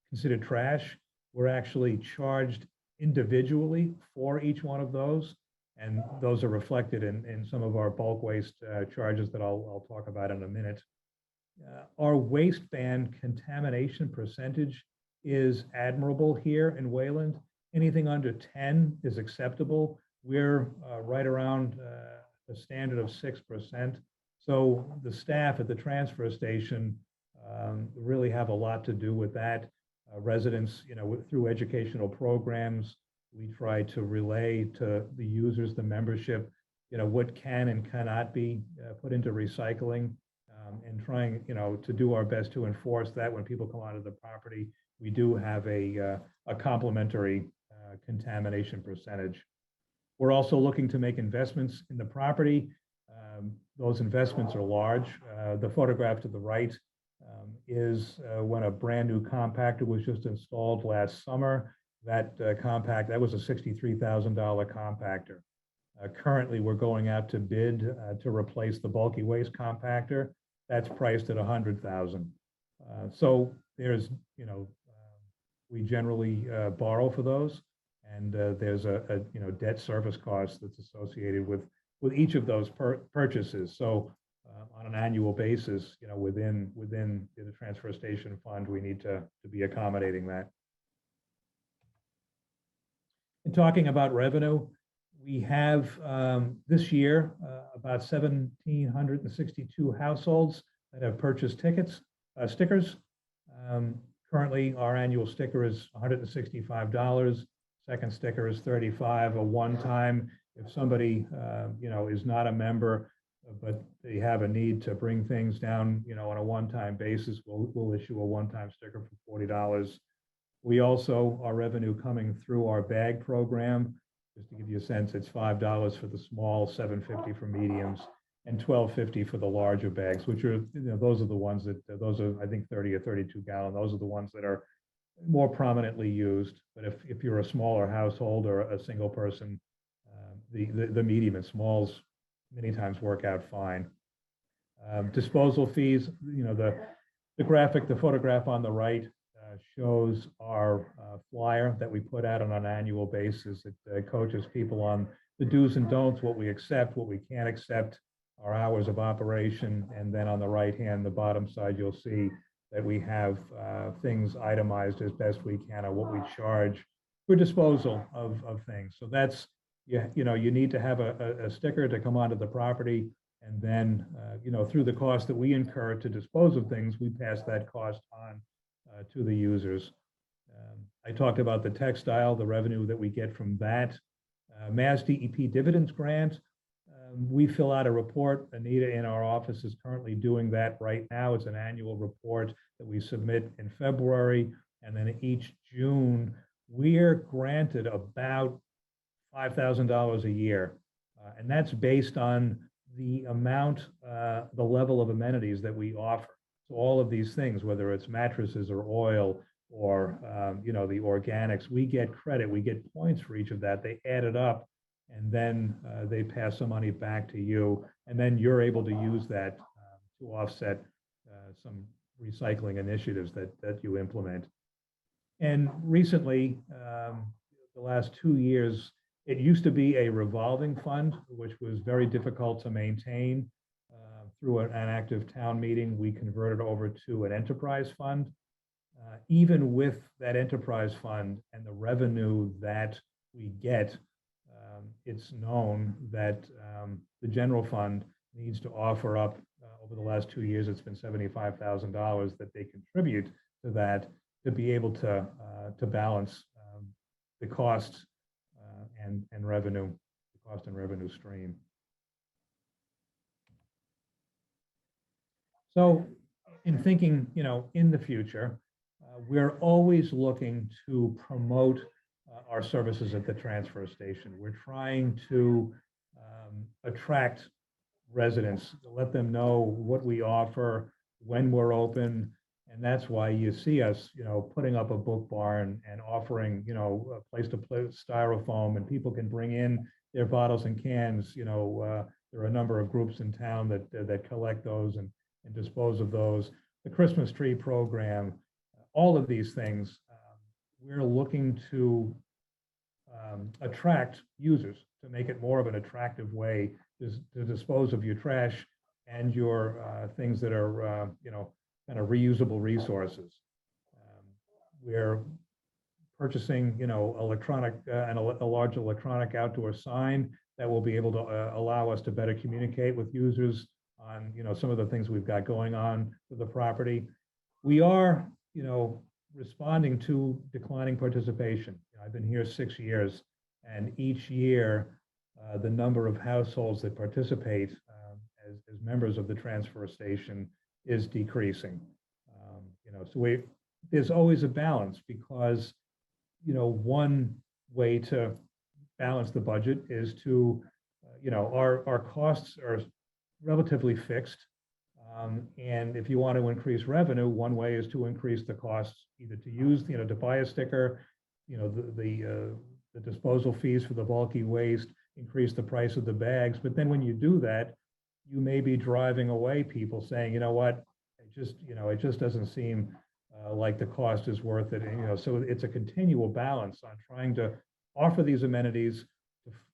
considered trash. We're actually charged individually for each one of those. And those are reflected in some of our bulk waste charges that I'll talk about in a minute. Our waste ban contamination percentage is admirable here in Wayland. Anything under 10 is acceptable. We're right around a standard of 6%. So the staff at the transfer station really have a lot to do with that. Residents, through educational programs, we try to relay to the users, the membership, what can and cannot be put into recycling, and trying, to do our best to enforce that when people come onto the property. We do have a complimentary contamination percentage. We're also looking to make investments in the property. Those investments are large. The photograph to the right is when a brand new compactor was just installed last summer. That that was a $63,000 compactor. Currently, we're going out to bid to replace the bulky waste compactor. That's priced at $100,000. So there's, we generally borrow for those, and there's a debt service cost that's associated with each of those purchases. So on an annual basis, within the transfer station fund, we need to be accommodating that. In talking about revenue, we have this year about 1,762 households that have purchased stickers. Currently, our annual sticker is $165. Second sticker is $35. A one-time, if somebody is not a member, but they have a need to bring things down, on a one-time basis, we'll issue a one-time sticker for $40. We also, our revenue coming through our bag program, just to give you a sense, it's $5 for the small, $7.50 for mediums, and $12.50 for the larger bags, which are, those are the ones that, those are, I think, 30 or 32 gallon. Those are the ones that are more prominently used. But if you're a smaller household or a single person, the medium and smalls many times work out fine. Disposal fees, the graphic, the photograph on the right shows our flyer that we put out on an annual basis. It coaches people on the do's and don'ts, what we accept, what we can't accept, our hours of operation. And then on the right hand, the bottom side, you'll see that we have things itemized as best we can on what we charge for disposal of things. So that's, you need to have a sticker to come onto the property. And then, through the cost that we incur to dispose of things, we pass that cost on to the users. I talked about the textile, the revenue that we get from that. Mass DEP dividends grant. We fill out a report. Anita in our office is currently doing that right now. It's an annual report that we submit in February. And then each June, we're granted about $5,000 a year. And that's based on the amount, the level of amenities that we offer. So all of these things, whether it's mattresses or oil or, you know, the organics, we get credit, we get points for each of that. They add it up, and then they pass some money back to you. And then you're able to use that to offset some recycling initiatives that you implement. And recently, the last 2 years, it used to be a revolving fund, which was very difficult to maintain. Through an active town meeting, we converted over to an enterprise fund. Even with that enterprise fund and the revenue that we get, it's known that the general fund needs to offer up, over the last 2 years, it's been $75,000 that they contribute to that to be able to balance the costs and revenue, the cost and revenue stream. So in thinking, you know, in the future, we're always looking to promote our services at the transfer station. We're trying to attract residents, let them know what we offer, when we're open. And that's why you see us, you know, putting up a book barn and offering, you know, a place to place styrofoam, and people can bring in their bottles and cans. You know, there are a number of groups in town that collect those and dispose of those. The Christmas tree program, all of these things, we're looking to attract users, to make it more of an attractive way to dispose of your trash and your things that are, you know, kind of reusable resources. We're purchasing, you know, electronic and a large electronic outdoor sign that will be able to allow us to better communicate with users on, you know, some of the things we've got going on with the property. We are, you know, responding to declining participation. I've been here 6 years, and each year, the number of households that participate as members of the transfer station is decreasing. You know, so there's always a balance, because, you know, one way to balance the budget is to, you know, our costs are relatively fixed. And if you want to increase revenue, one way is to increase the costs, either to use, you know, to buy a sticker, you know, the disposal fees for the bulky waste, increase the price of the bags. But then when you do that, you may be driving away people, saying, you know what, it just doesn't seem like the cost is worth it. And, you know, so it's a continual balance on trying to offer these amenities,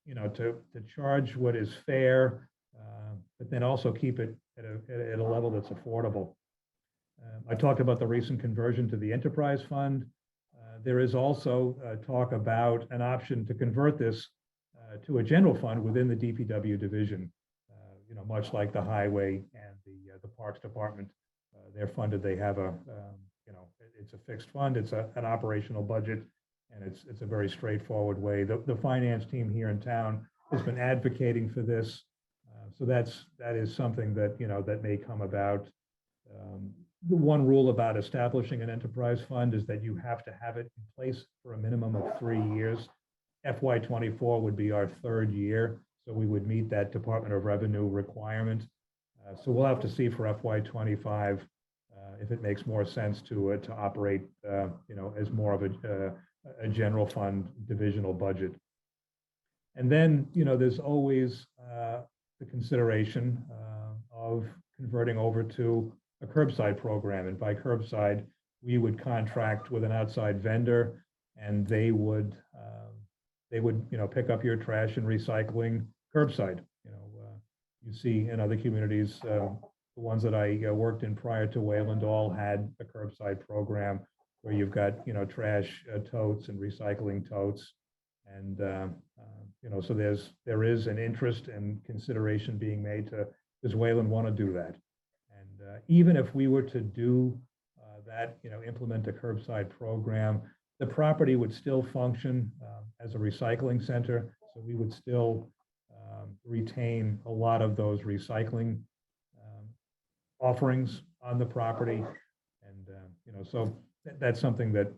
you know, to charge what is fair, but then also keep it at a level that's affordable. I talked about the recent conversion to the enterprise fund. There is also talk about an option to convert this to a general fund within the DPW division. You know, much like the highway and the Parks Department, they're funded. They have a, you know, it's a fixed fund. It's an operational budget, and it's a very straightforward way. The finance team here in town has been advocating for this. So that is something that, you know, that may come about. The one rule about establishing an enterprise fund is that you have to have it in place for a minimum of 3 years. FY24 would be our 3rd year, so we would meet that Department of Revenue requirement. So we'll have to see for FY25 if it makes more sense to operate, you know, as more of a general fund divisional budget. And then, you know, there's always the consideration of converting over to a curbside program. And by curbside, we would contract with an outside vendor, and they would, you know, pick up your trash and recycling curbside. You know, you see in other communities, the ones that I worked in prior to Wayland all had a curbside program where you've got, you know, trash totes and recycling totes. And, you know, so there is an interest and consideration being made to, does Wayland want to do that? And even if we were to do that, you know, implement a curbside program, the property would still function as a recycling center. So we would still retain a lot of those recycling offerings on the property. And, so that's something that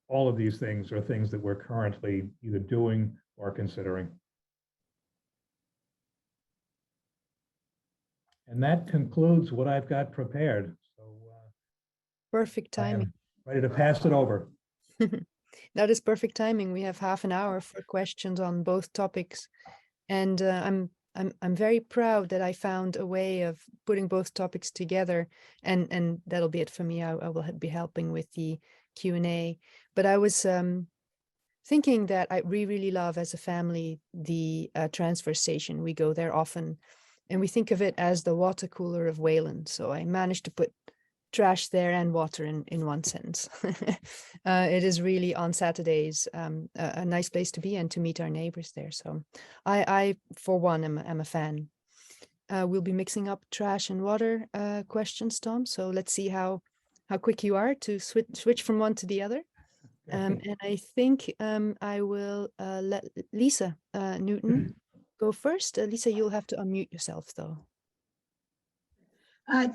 all of these things are things that we're currently either doing or considering. And that concludes what I've got prepared. So Perfect timing. Ready to pass it over. That is perfect timing. We have half an hour for questions on both topics. And I'm very proud that I found a way of putting both topics together, and that'll be it for me. I will be helping with the Q&A. But I was thinking that we really love as a family the transfer station. We go there often, and we think of it as the water cooler of Wayland. So I managed to put trash there and water in one sentence. It is really on Saturdays a nice place to be and to meet our neighbors there. So I for one am a fan. We'll be mixing up trash and water questions, Tom. So let's see how quick you are to switch from one to the other. And I think I will let Lisa Newton go first. Lisa, you'll have to unmute yourself though.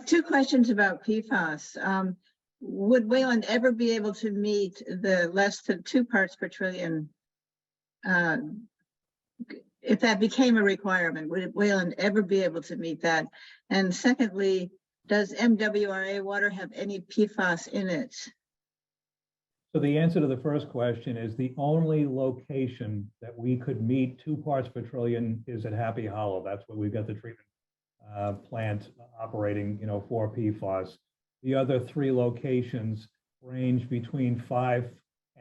Two questions about PFAS. Would Wayland ever be able to meet the less than 2 parts per trillion? If that became a requirement, would Wayland ever be able to meet that? And secondly, does MWRA water have any PFAS in it? So the answer to the first question is the only location that we could meet 2 parts per trillion is at Happy Hollow. That's where we've got the treatment plant operating, for PFAS. The other 3 locations range between 5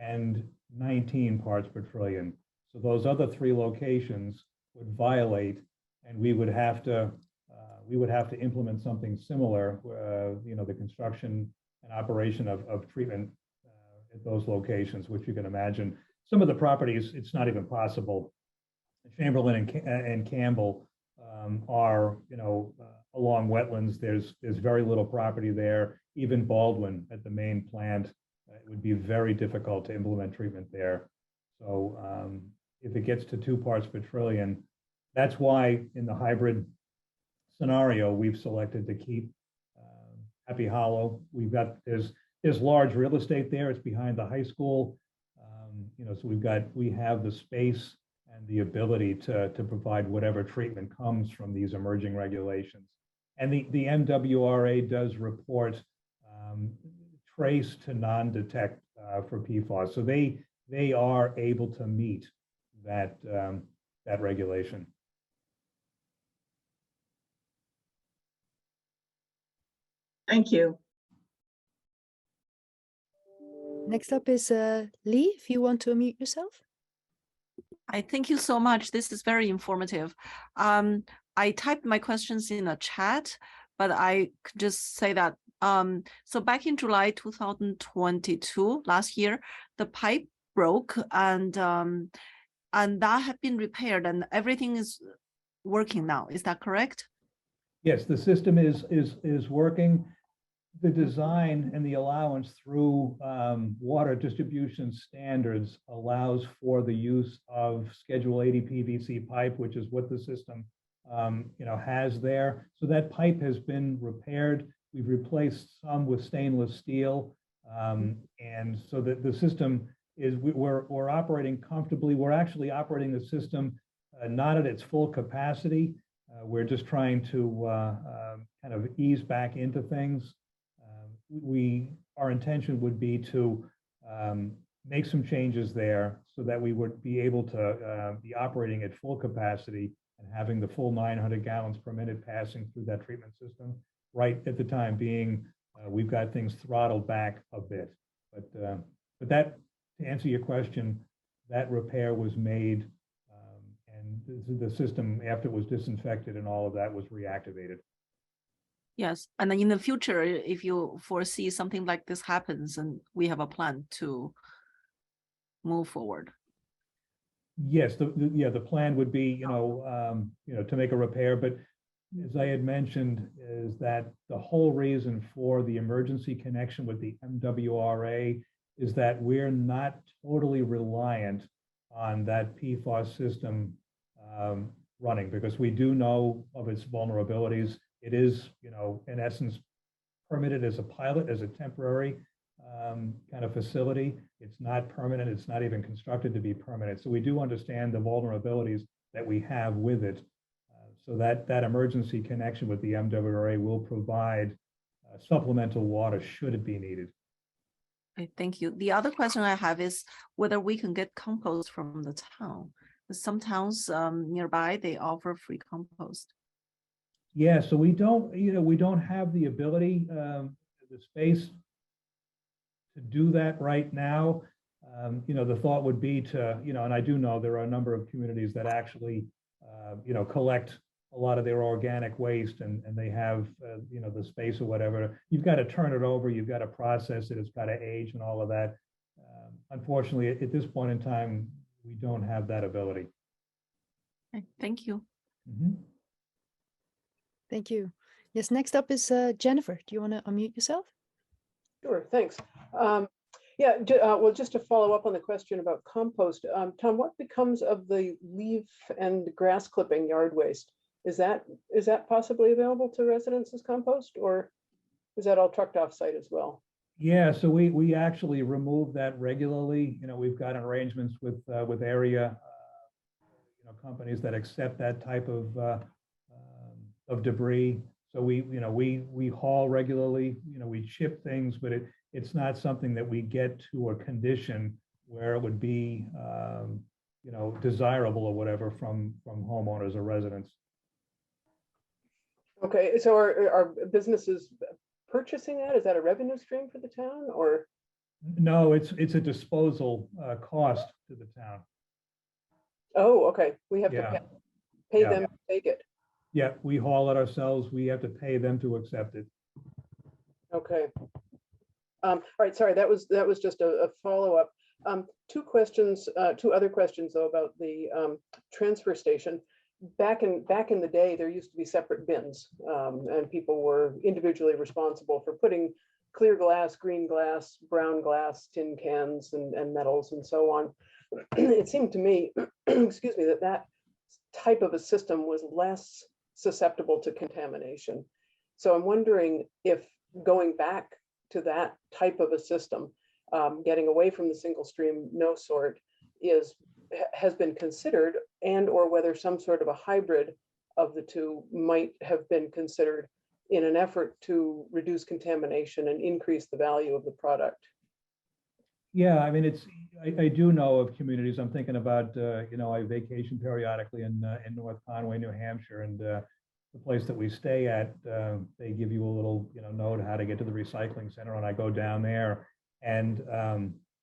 and 19 parts per trillion. So those other 3 locations would violate, and we would have to implement something similar. The construction and operation of treatment at those locations, which you can imagine. Some of the properties, it's not even possible. Chamberlain and Campbell are, along wetlands. There's very little property there. Even Baldwin at the main plant, it would be very difficult to implement treatment there. So if it gets to 2 parts per trillion, that's why in the hybrid scenario, we've selected to keep Happy Hollow. There's large real estate there. It's behind the high school. So we have the space and the ability to provide whatever treatment comes from these emerging regulations. And the MWRA does report trace to non-detect for PFAS. So they are able to meet that regulation. Thank you. Next up is Lee, if you want to unmute yourself. Thank you so much. This is very informative. I typed my questions in a chat, but I could just say that. So back in July 2022, last year, the pipe broke and that had been repaired and everything is working now. Is that correct? Yes, the system is working. The design and the allowance through water distribution standards allows for the use of Schedule 80 PVC pipe, which is what the system has there. So that pipe has been repaired. We've replaced some with stainless steel, and so that the system is we're operating comfortably. We're actually operating the system not at its full capacity. We're just trying to kind of ease back into things. Our intention would be to make some changes there so that we would be able to be operating at full capacity and having the full 900 gallons per minute passing through that treatment system. Right at the time being, we've got things throttled back a bit. But that, to answer your question, that repair was made, and the system, after it was disinfected and all of that, was reactivated. Yes, and then in the future, if you foresee something like this happens, and we have a plan to move forward. Yes, the plan would be, to make a repair. But as I had mentioned, is that the whole reason for the emergency connection with the MWRA is that we're not totally reliant on that PFAS system running, because we do know of its vulnerabilities. It is, in essence, permitted as a pilot, as a temporary kind of facility. It's not permanent. It's not even constructed to be permanent. So we do understand the vulnerabilities that we have with it. So that emergency connection with the MWRA will provide supplemental water should it be needed. Okay, thank you. The other question I have is whether we can get compost from the town. Some towns nearby, they offer free compost. Yeah, so we don't have the ability, the space to do that right now. The thought would be to, and I do know there are a number of communities that actually, collect a lot of their organic waste, and they have, the space or whatever. You've got to turn it over. You've got to process it. It's got to age and all of that. Unfortunately, at this point in time, we don't have that ability. Okay, thank you. Mm-hmm. Thank you. Yes, next up is Jennifer. Do you want to unmute yourself? Sure, thanks. Well, just to follow up on the question about compost, Tom, what becomes of the leaf and grass clipping yard waste? Is that possibly available to residents as compost, or is that all trucked off site as well? Yeah, so we actually remove that regularly. We've got arrangements with area companies that accept that type of debris. So we haul regularly. We chip things, but it's not something that we get to a condition where it would be desirable or whatever from homeowners or residents. Okay, so are businesses purchasing that? Is that a revenue stream for the town, or? No, it's a disposal cost to the town. Oh, okay. We have to pay them to take it. Yeah, we haul it ourselves. We have to pay them to accept it. Okay. All right. Sorry, that was just a follow-up. Two other questions though about the transfer station. Back in the day, there used to be separate bins, and people were individually responsible for putting clear glass, green glass, brown glass, tin cans, and metals, and so on. It seemed to me, excuse me, that type of a system was less susceptible to contamination. So I'm wondering if going back to that type of a system, getting away from the single stream no sort has been considered, and or whether some sort of a hybrid of the two might have been considered in an effort to reduce contamination and increase the value of the product. Yeah, I mean, I do know of communities. I'm thinking about, I vacation periodically in North Conway, New Hampshire, and the place that we stay at, they give you a little, note how to get to the recycling center, and I go down there, and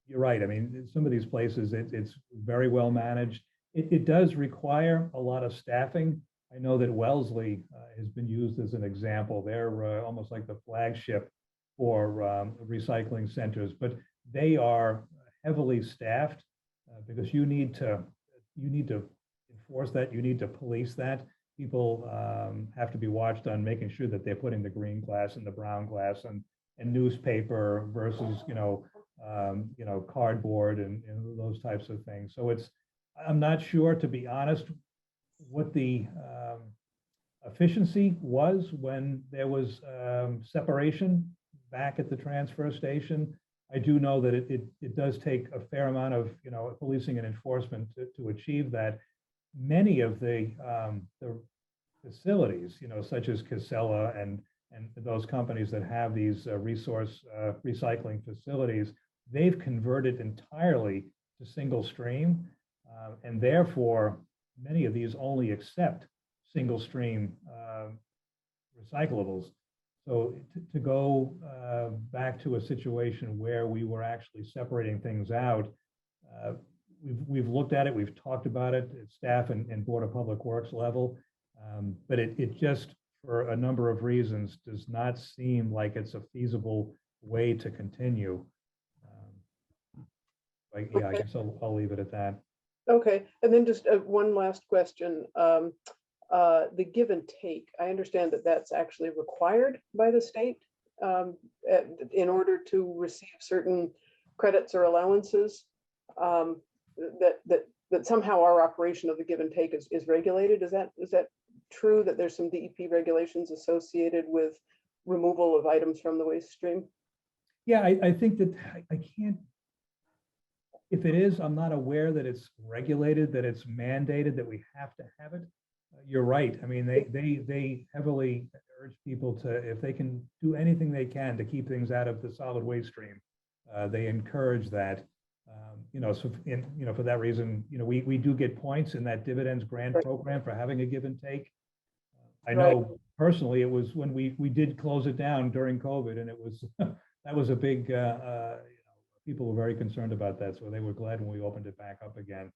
you're right. I mean, some of these places, it's very well managed. It does require a lot of staffing. I know that Wellesley has been used as an example. They're almost like the flagship for recycling centers, but they are heavily staffed because you need to enforce that. You need to police that. People have to be watched on making sure that they're putting the green glass and the brown glass and newspaper versus cardboard and those types of things. So I'm not sure, to be honest, what the efficiency was when there was separation back at the transfer station. I do know that it does take a fair amount of policing and enforcement to achieve that. Many of the facilities, such as Casella and those companies that have these resource recycling facilities, they've converted entirely to single stream, and therefore many of these only accept single stream recyclables. So to go back to a situation where we were actually separating things out, we've looked at it, we've talked about it at staff and Board of Public Works level, but it just, for a number of reasons, does not seem like it's a feasible way to continue. I guess I'll leave it at that. Okay, and then just one last question. The give and take, I understand that that's actually required by the state in order to receive certain credits or allowances, that that somehow our operation of the give and take is regulated. Is that true, that there's some DEP regulations associated with removal of items from the waste stream? Yeah, I think that I can't, if it is, I'm not aware that it's regulated, that it's mandated, that we have to have it. You're right. I mean, they heavily urge people to, if they can do anything they can to keep things out of the solid waste stream, they encourage that. So for that reason, we do get points in that dividends grant program for having a give and take. I know personally, it was when we did close it down during COVID, and it was that was a big. People were very concerned about that, so they were glad when we opened it back up again.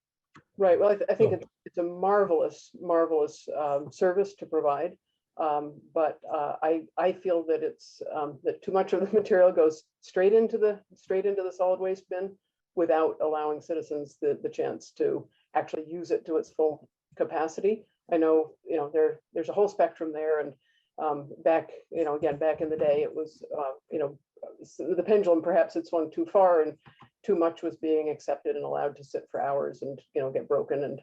Right. Well, I think it's a marvelous service to provide, but I feel that it's that too much of the material goes straight into the solid waste bin without allowing citizens the chance to actually use it to its full capacity. I know, there's a whole spectrum there, and back in the day, it was, the pendulum perhaps it swung too far, and too much was being accepted and allowed to sit for hours and, get broken and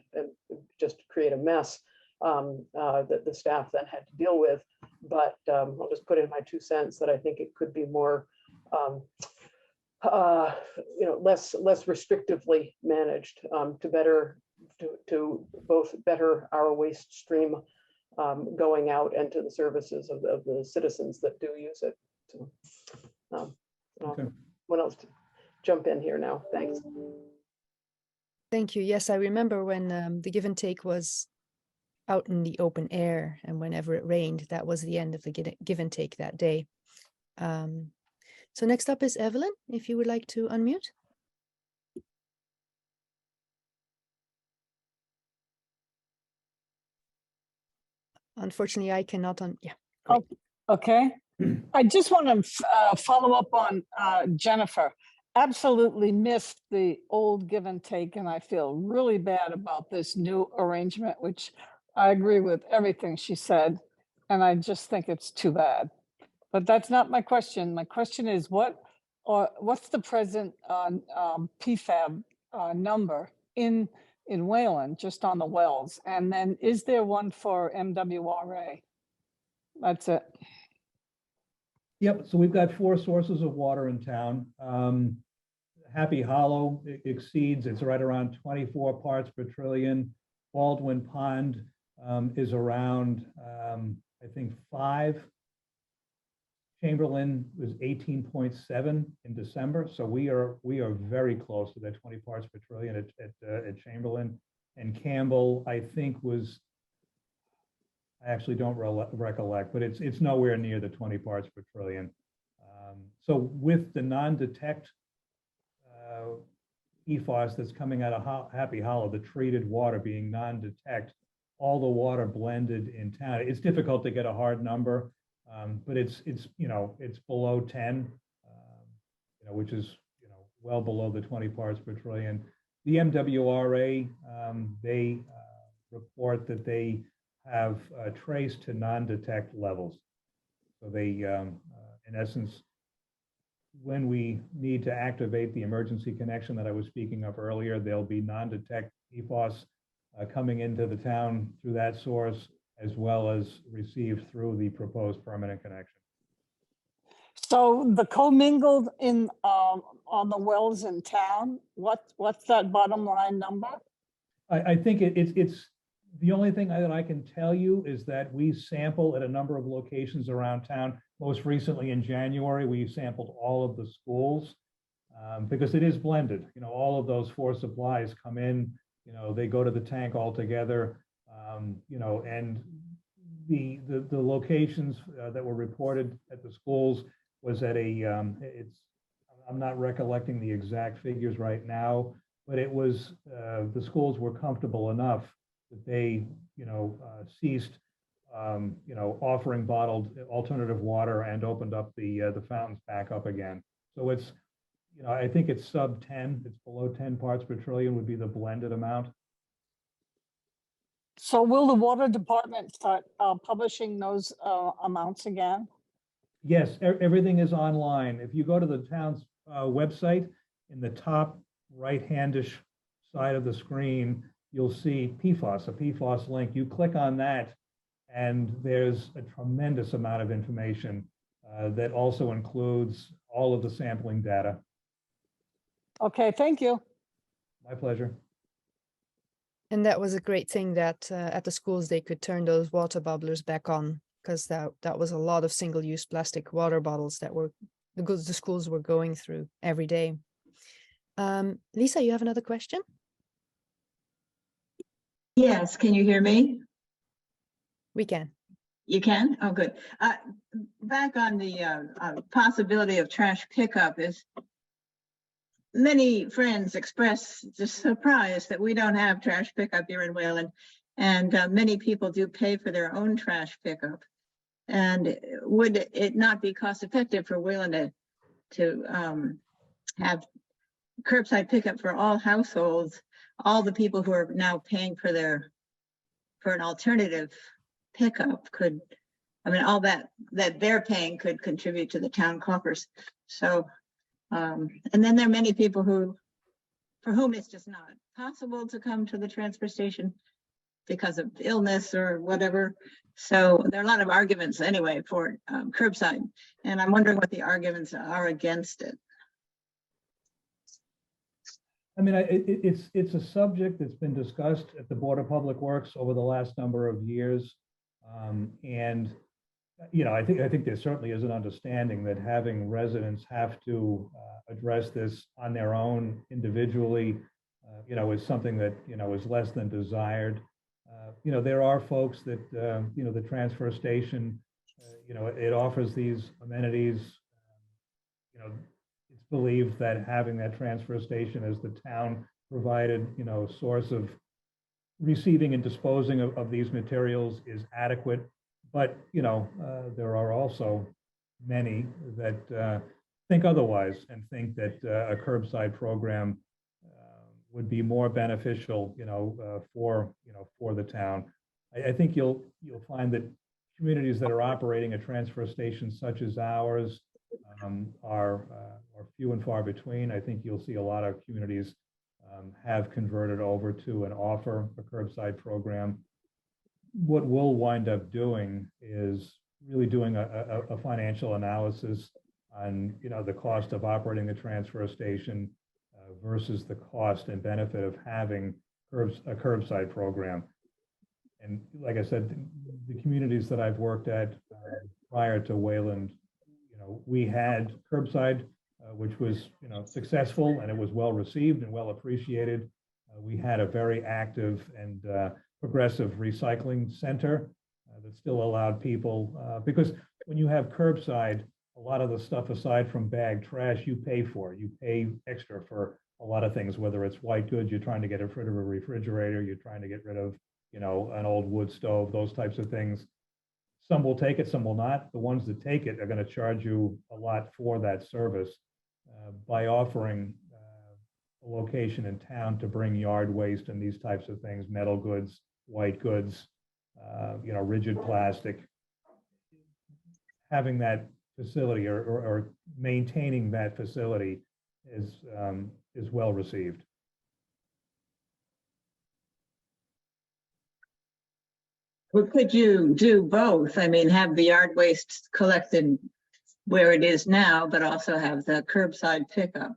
just create a mess that the staff then had to deal with. But I'll just put in my 2 cents that I think it could be more, less restrictively managed to both better our waste stream going out and to the services of the citizens that do use it. So, Okay. What else to jump in here now? Thanks. Thank you. Yes, I remember when the give and take was out in the open air, and whenever it rained, that was the end of the give and take that day. So next up is Evelyn, if you would like to unmute. Unfortunately, I cannot yeah. Oh, okay. I just want to follow up on Jennifer. Absolutely missed the old give and take, and I feel really bad about this new arrangement, which I agree with everything she said, and I just think it's too bad. But that's not my question. My question is, what's the present PFAB number in Wayland, just on the wells? And then is there one for MWRA? That's it. Yep, so we've got 4 sources of water in town. Happy Hollow exceeds, it's right around 24 parts per trillion. Baldwin Pond is around, I think 5. Chamberlain was 18.7 in December. So we are very close to that 20 parts per trillion at Chamberlain. And Campbell, I think was, I actually don't recollect, but it's nowhere near the 20 parts per trillion. So with the non-detect PFAS that's coming out of Happy Hollow, the treated water being non-detect, all the water blended in town, it's difficult to get a hard number, but it's below 10, which is well below the 20 parts per trillion. The MWRA, they report that they have traced to non-detect levels. So they, in essence, when we need to activate the emergency connection that I was speaking of earlier, there'll be non-detect PFAS coming into the town through that source, as well as received through the proposed permanent connection. So the commingled in on the wells in town, what's that bottom line number? I think it's the only thing that I can tell you is that we sample at a number of locations around town. Most recently in January, we sampled all of the schools because it is blended. All of those 4 supplies come in, they go to the tank all together, and the locations that were reported at the schools was at a, I'm not recollecting the exact figures right now, but it was, the schools were comfortable enough that they, ceased, offering bottled alternative water and opened up the fountains back up again. So it's, I think it's sub 10, it's below 10 parts per trillion would be the blended amount. So will the water department start publishing those amounts again? Yes, everything is online. If you go to the town's website, in the top right-handish side of the screen, you'll see PFAS, a PFAS link. You click on that, and there's a tremendous amount of information that also includes all of the sampling data. Okay, thank you. My pleasure. And that was a great thing that at the schools they could turn those water bubblers back on, because that was a lot of single-use plastic water bottles that were the schools were going through every day. Lisa, you have another question? Yes, can you hear me? We can. You can? Oh, good. Back on the possibility of trash pickup, is many friends express just surprise that we don't have trash pickup here in Wayland. And many people do pay for their own trash pickup. And would it not be cost effective for Wayland to have curbside pickup for all households, all the people who are now paying for an alternative pickup could, I mean, all that they're paying could contribute to the town coffers. So, and then there are many people for whom it's just not possible to come to the transfer station because of illness or whatever. So there are a lot of arguments anyway for curbside, and I'm wondering what the arguments are against it. I mean, it's a subject that's been discussed at the Board of Public Works over the last number of years. And, you know, I think there certainly is an understanding that having residents have to address this on their own individually, you know, is something that, you know, is less than desired. You know, there are folks that, you know, the transfer station, you know, it offers these amenities. You know, it's believed that having that transfer station as the town provided, you know, source of receiving and disposing of these materials is adequate. But, you know, there are also many that think otherwise and think that a curbside program would be more beneficial, you know, for the town. I think you'll find that communities that are operating a transfer station such as ours are few and far between. I think you'll see a lot of communities have converted over to and offer a curbside program. What we'll wind up doing is really doing a financial analysis on, you know, the cost of operating the transfer station versus the cost and benefit of having a curbside program. And like I said, the communities that I've worked at prior to Wayland, you know, we had curbside, which was, you know, successful, and it was well received and well appreciated. We had a very active and progressive recycling center that still allowed people, because when you have curbside, a lot of the stuff aside from bag trash, you pay for. You pay extra for a lot of things, whether it's white goods, you're trying to get rid of a refrigerator, you're trying to get rid of, you know, an old wood stove, those types of things. Some will take it, some will not. The ones that take it are going to charge you a lot for that service. By offering a location in town to bring yard waste and these types of things, metal goods, white goods, you know, rigid plastic, having that facility or maintaining that facility is well received. Well, could you do both? I mean, have the yard waste collected where it is now, but also have the curbside pickup?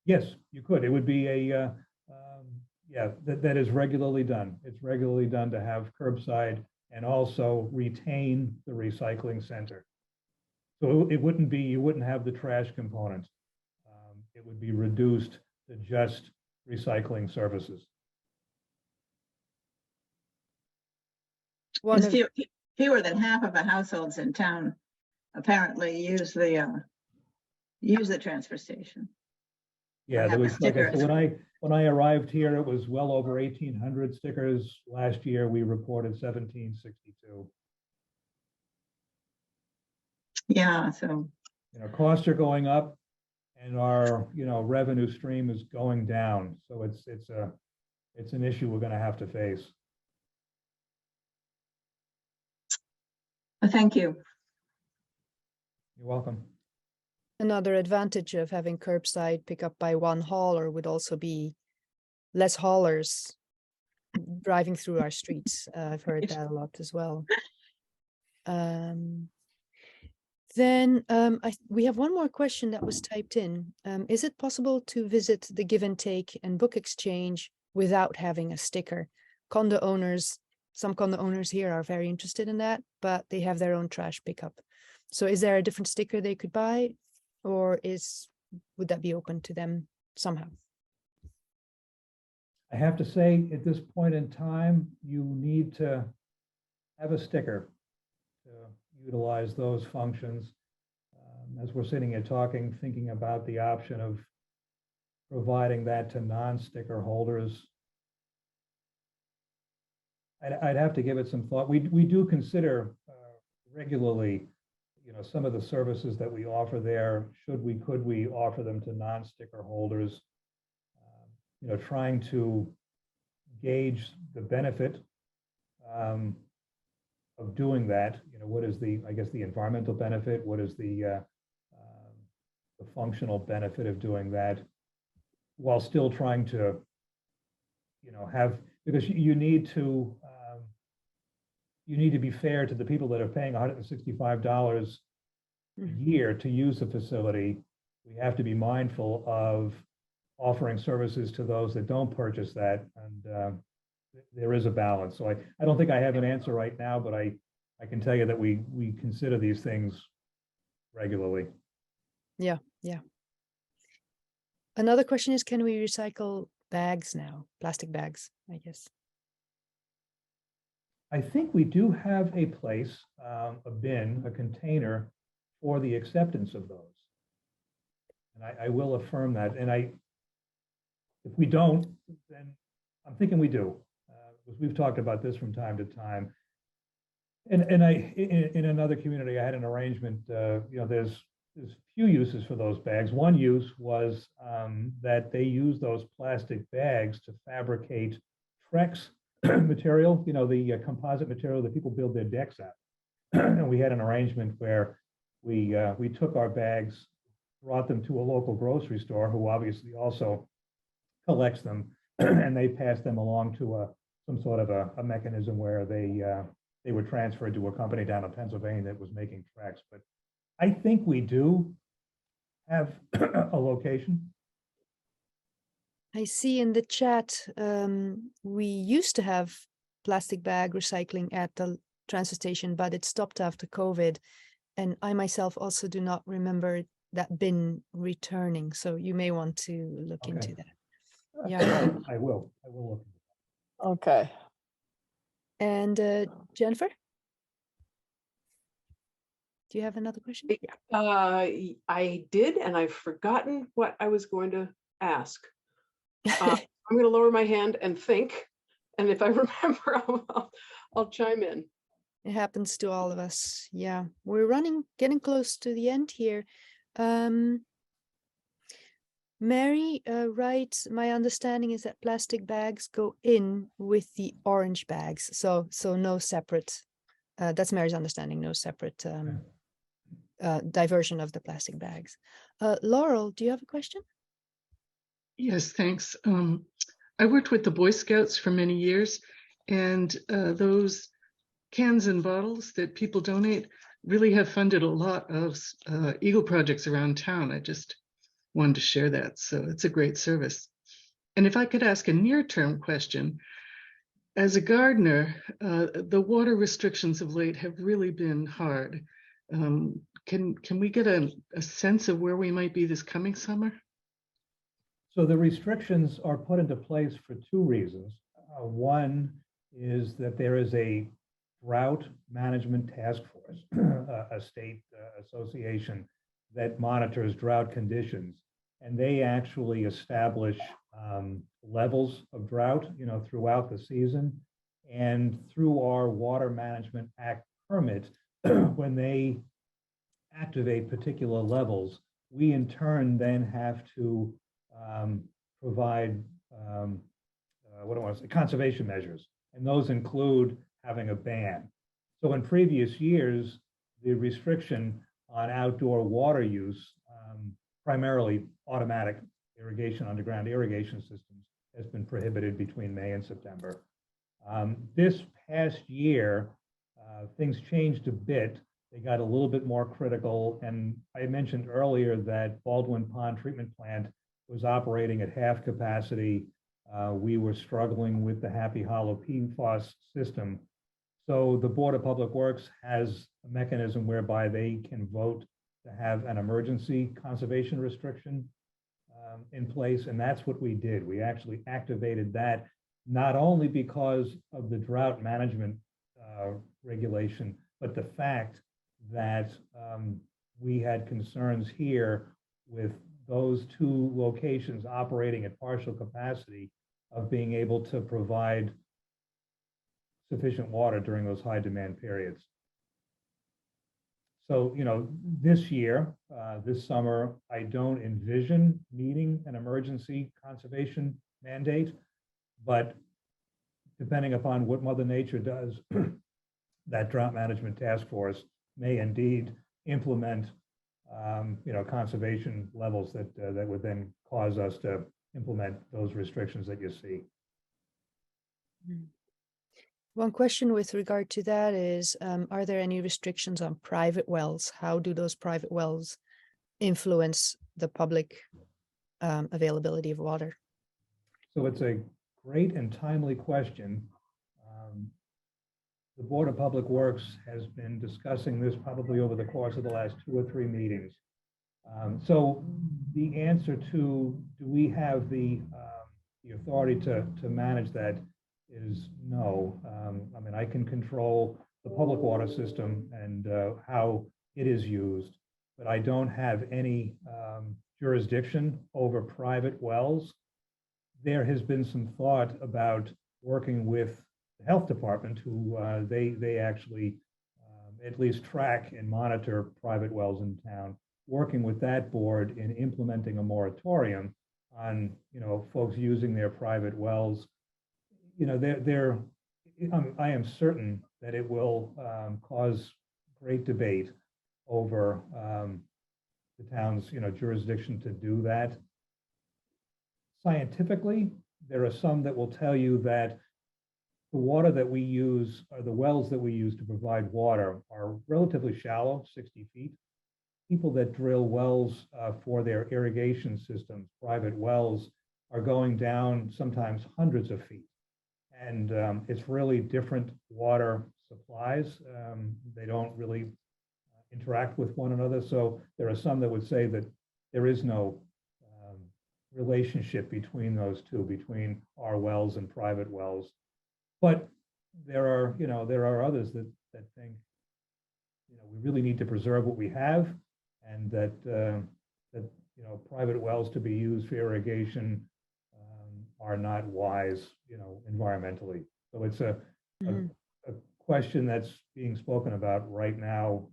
Yes, you could. It would be yeah, that is regularly done. It's regularly done to have curbside and also retain the recycling center. So it wouldn't be, you wouldn't have the trash component. It would be reduced to just recycling services. Fewer than half of the households in town apparently use the transfer station. Yeah, there was, like I said, when I arrived here, it was well over 1,800 stickers. Last year, we reported 1,762. Yeah, so, you know, costs are going up, and our, you know, revenue stream is going down. So it's an issue we're going to have to face. thank you. You're welcome. Another advantage of having curbside pickup by one hauler would also be less haulers driving through our streets. I've heard that a lot as well. Then we have one more question that was typed in. Is it possible to visit the Give and Take and Book Exchange without having a sticker? Condo owners, some condo owners here are very interested in that, but they have their own trash pickup. So is there a different sticker they could buy, or would that be open to them somehow? I have to say, at this point in time, you need to have a sticker to utilize those functions. As we're sitting here talking, thinking about the option of providing that to non-sticker holders, I'd have to give it some thought. We do consider regularly, some of the services that we offer there. Could we offer them to non-sticker holders? Trying to gauge the benefit of doing that. What is the environmental benefit? What is the functional benefit of doing that, while still trying to, because you need to be fair to the people that are paying $165 a year to use the facility. We have to be mindful of offering services to those that don't purchase that, and there is a balance. So I don't think I have an answer right now, but I can tell you that we consider these things regularly. Yeah. Another question is, can we recycle bags now? Plastic bags, I guess. I think we do have a place, a bin, a container for the acceptance of those. And I will affirm that. And if we don't, then I'm thinking we do. Because we've talked about this from time to time. And in another community, I had an arrangement, there's few uses for those bags. One use was that they use those plastic bags to fabricate Trex material, the composite material that people build their decks out. And we had an arrangement where we took our bags, brought them to a local grocery store, who obviously also collects them, and they passed them along to some sort of a mechanism where they were transferred to a company down in Pennsylvania that was making Trex. But I think we do have a location. I see in the chat, we used to have plastic bag recycling at the transfer station, but it stopped after COVID. And I myself also do not remember that bin returning. So you may want to look into that. Yeah. I will look. Okay. And Jennifer? Do you have another question? I did, and I've forgotten what I was going to ask. I'm going to lower my hand and think, and if I remember, I'll chime in. It happens to all of us. Yeah, we're getting close to the end here. Mary writes, my understanding is that plastic bags go in with the orange bags. So no separate, that's Mary's understanding, no separate diversion of the plastic bags. Laurel, do you have a question? Yes, thanks. I worked with the Boy Scouts for many years, and those cans and bottles that people donate really have funded a lot of Eagle projects around town. I just wanted to share that. So it's a great service. And if I could ask a near-term question, as a gardener, the water restrictions of late have really been hard. Can we get a sense of where we might be this coming summer? So the restrictions are put into place for two reasons. One is that there is a drought management task force, a state association that monitors drought conditions, and they actually establish levels of drought, throughout the season. And through our Water Management Act permit, when they activate particular levels, we in turn then have to provide conservation measures, and those include having a ban. So in previous years, the restriction on outdoor water use, primarily automatic irrigation, underground irrigation systems, has been prohibited between May and September. This past year, things changed a bit. They got a little bit more critical, and I mentioned earlier that Baldwin Pond Treatment Plant was operating at half capacity. We were struggling with the Happy Hollow PFAS system. So the Board of Public Works has a mechanism whereby they can vote to have an emergency conservation restriction in place, and that's what we did. We actually activated that, not only because of the drought management regulation, but the fact that we had concerns here with those two locations operating at partial capacity of being able to provide sufficient water during those high demand periods. So, this year, this summer, I don't envision needing an emergency conservation mandate, but depending upon what Mother Nature does, that drought management task force may indeed implement, conservation levels that would then cause us to implement those restrictions that you see. One question with regard to that is, are there any restrictions on private wells? How do those private wells influence the public availability of water? So it's a great and timely question. The Board of Public Works has been discussing this probably over the course of the last 2 or 3 meetings. So the answer to, do we have the authority to manage that, is no. I mean, I can control the public water system and how it is used, but I don't have any jurisdiction over private wells. There has been some thought about working with the health department, who they actually at least track and monitor private wells in town, working with that board in implementing a moratorium on, folks using their private wells. I am certain that it will cause great debate over the town's, jurisdiction to do that. Scientifically, there are some that will tell you that the water that we use, or the wells that we use to provide water, are relatively shallow, 60 feet. People that drill wells for their irrigation systems, private wells, are going down sometimes hundreds of feet. And it's really different water supplies. They don't really interact with one another. So there are some that would say that there is no relationship between those two, between our wells and private wells. But there are others that think, we really need to preserve what we have, and that private wells to be used for irrigation are not wise, environmentally. So it's a question that's being spoken about right now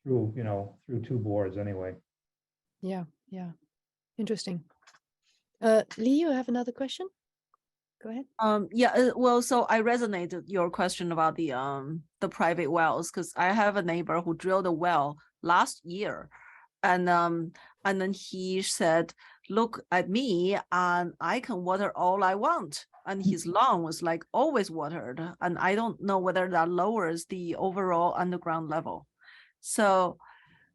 through 2 boards anyway. Yeah. Interesting. Lee, you have another question? Go ahead. Well, so I resonated your question about the private wells, because I have a neighbor who drilled a well last year, and then he said, "Look at me, and I can water all I want." And his lawn was like always watered, and I don't know whether that lowers the overall underground level. So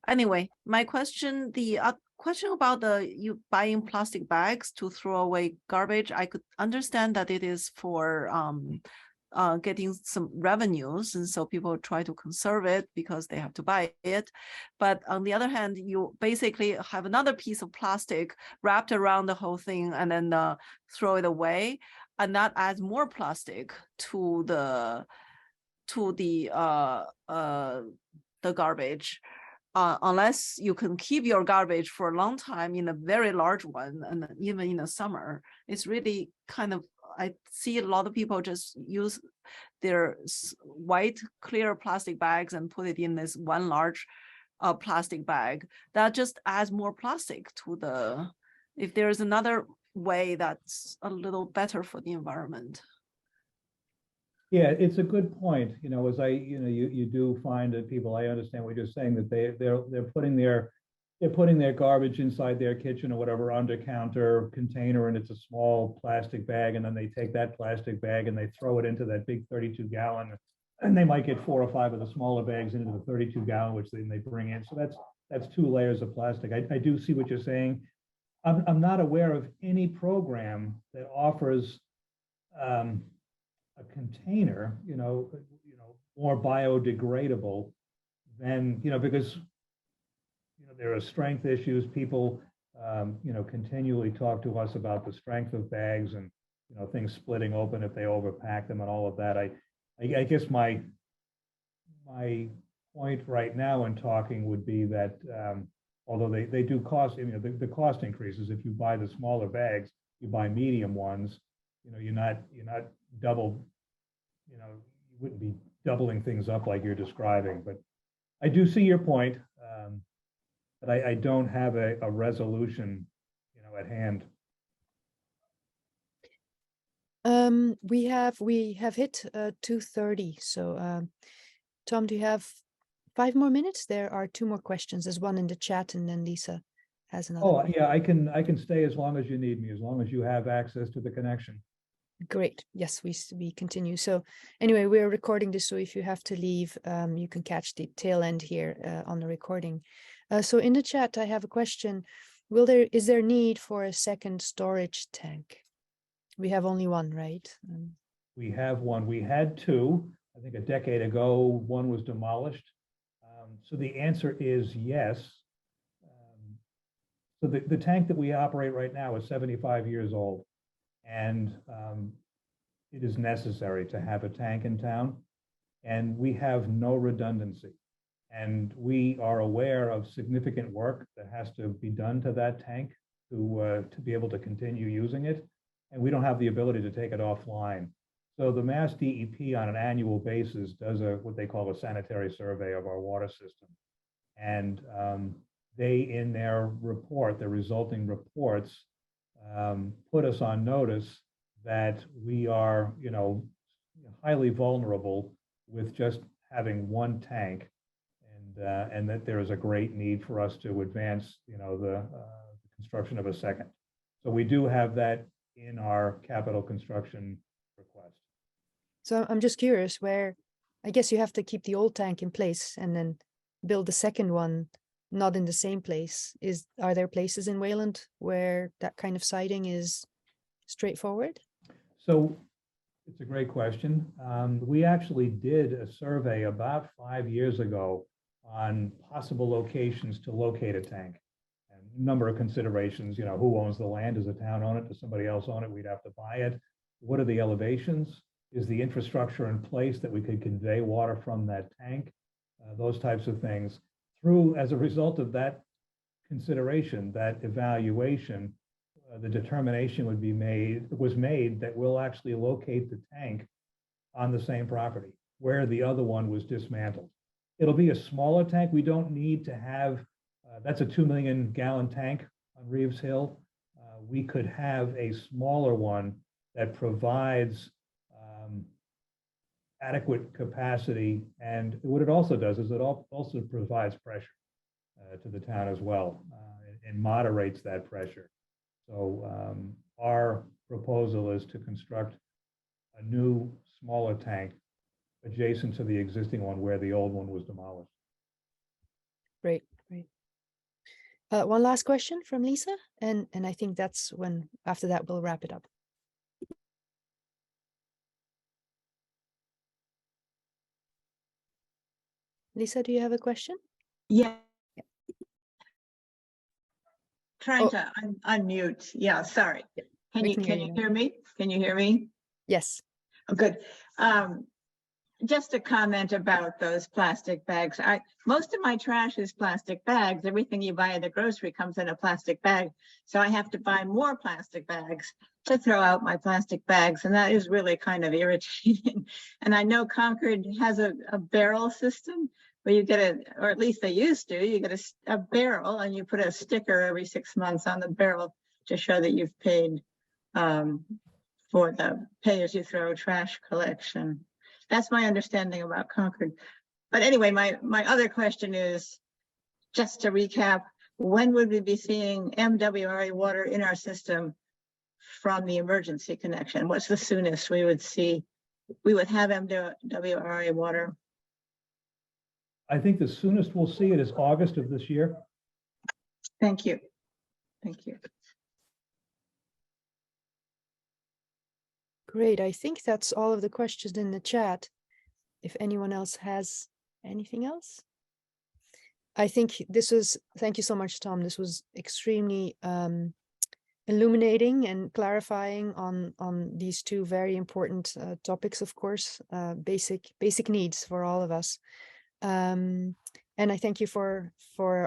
anyway, my question, the question about you buying plastic bags to throw away garbage, I could understand that it is for getting some revenues, and so people try to conserve it because they have to buy it. But on the other hand, you basically have another piece of plastic wrapped around the whole thing and then throw it away, and that adds more plastic to the garbage. Unless you can keep your garbage for a long time in a very large one, and even in the summer, it's really kind of, I see a lot of people just use their white clear plastic bags and put it in this one large plastic bag. That just adds more plastic to if there's another way that's a little better for the environment. Yeah, it's a good point. As you do find that people, I understand what you're saying, that they're putting their they're putting their garbage inside their kitchen or whatever under counter container, and it's a small plastic bag, and then they take that plastic bag and they throw it into that big 32-gallon, and they might get 4 or 5 of the smaller bags into the 32-gallon, which then they bring in. So that's 2 layers of plastic. I do see what you're saying. I'm not aware of any program that offers a container, more biodegradable than, because there are strength issues. People, continually talk to us about the strength of bags and, things splitting open if they overpack them and all of that. I guess my point right now in talking would be that although they do cost, the cost increases. If you buy the smaller bags, you buy medium ones, you're not double, you wouldn't be doubling things up like you're describing. But I do see your point. But I don't have a resolution, at hand. We have hit 2:30. So Tom, do you have 5 more minutes? There are 2 more questions. There's one in the chat, and then Lisa has another. Oh, yeah, I can stay as long as you need me, as long as you have access to the connection. Great. Yes, we continue. So anyway, we're recording this, so if you have to leave, you can catch the tail end here on the recording. So in the chat, I have a question. Is there need for a second storage tank? We have only one, right? We have one. We had 2. I think a decade ago, one was demolished. So the answer is yes. So the tank that we operate right now is 75 years old. And it is necessary to have a tank in town. And we have no redundancy. And we are aware of significant work that has to be done to that tank to be able to continue using it. And we don't have the ability to take it offline. So the Mass DEP on an annual basis does what they call a sanitary survey of our water system. And they, in their report, their resulting reports, put us on notice that we are, highly vulnerable with just having one tank, and that there is a great need for us to advance, the construction of a second. So we do have that in our capital construction request. So I'm just curious where, I guess you have to keep the old tank in place and then build the second one, not in the same place. Are there places in Wayland where that kind of siting is straightforward? So it's a great question. We actually did a survey about 5 years ago on possible locations to locate a tank. And a number of considerations, who owns the land? Does the town own it? Does somebody else own it? We'd have to buy it. What are the elevations? Is the infrastructure in place that we could convey water from that tank? Those types of things. As a result of that consideration, that evaluation, the determination was made that we'll actually locate the tank on the same property where the other one was dismantled. It'll be a smaller tank. We don't need to have, that's a 2 million gallon tank on Reeves Hill. We could have a smaller one that provides adequate capacity. And what it also does is it also provides pressure to the town as well, and moderates that pressure. So our proposal is to construct a new, smaller tank adjacent to the existing one where the old one was demolished. Great. One last question from Lisa, and I think that's when, after that, we'll wrap it up. Lisa, do you have a question? Yeah. Trying to unmute. Yeah, sorry. Can you hear me? Can you hear me? Yes. Oh, good. Just a comment about those plastic bags. Most of my trash is plastic bags. Everything you buy at the grocery comes in a plastic bag. So I have to buy more plastic bags to throw out my plastic bags. And that is really kind of irritating. And I know Concord has a barrel system where you get or at least they used to, you get a barrel and you put a sticker every 6 months on the barrel to show that you've paid for the pay-as-you-throw trash collection. That's my understanding about Concord. But anyway, my other question is, just to recap, when would we be seeing MWRA water in our system from the emergency connection? What's the soonest we would have MWRA water? I think the soonest we'll see it is August of this year. Thank you. Thank you. Great. I think that's all of the questions in the chat. If anyone else has anything else. I think thank you so much, Tom. This was extremely illuminating and clarifying on these two very important topics, of course, basic needs for all of us. And I thank you for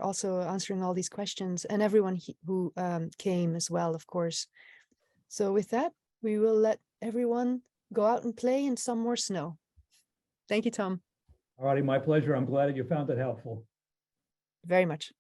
also answering all these questions, and everyone who came as well, of course. So with that, we will let everyone go out and play in some more snow. Thank you, Tom. All righty, my pleasure. I'm glad that you found it helpful. Very much.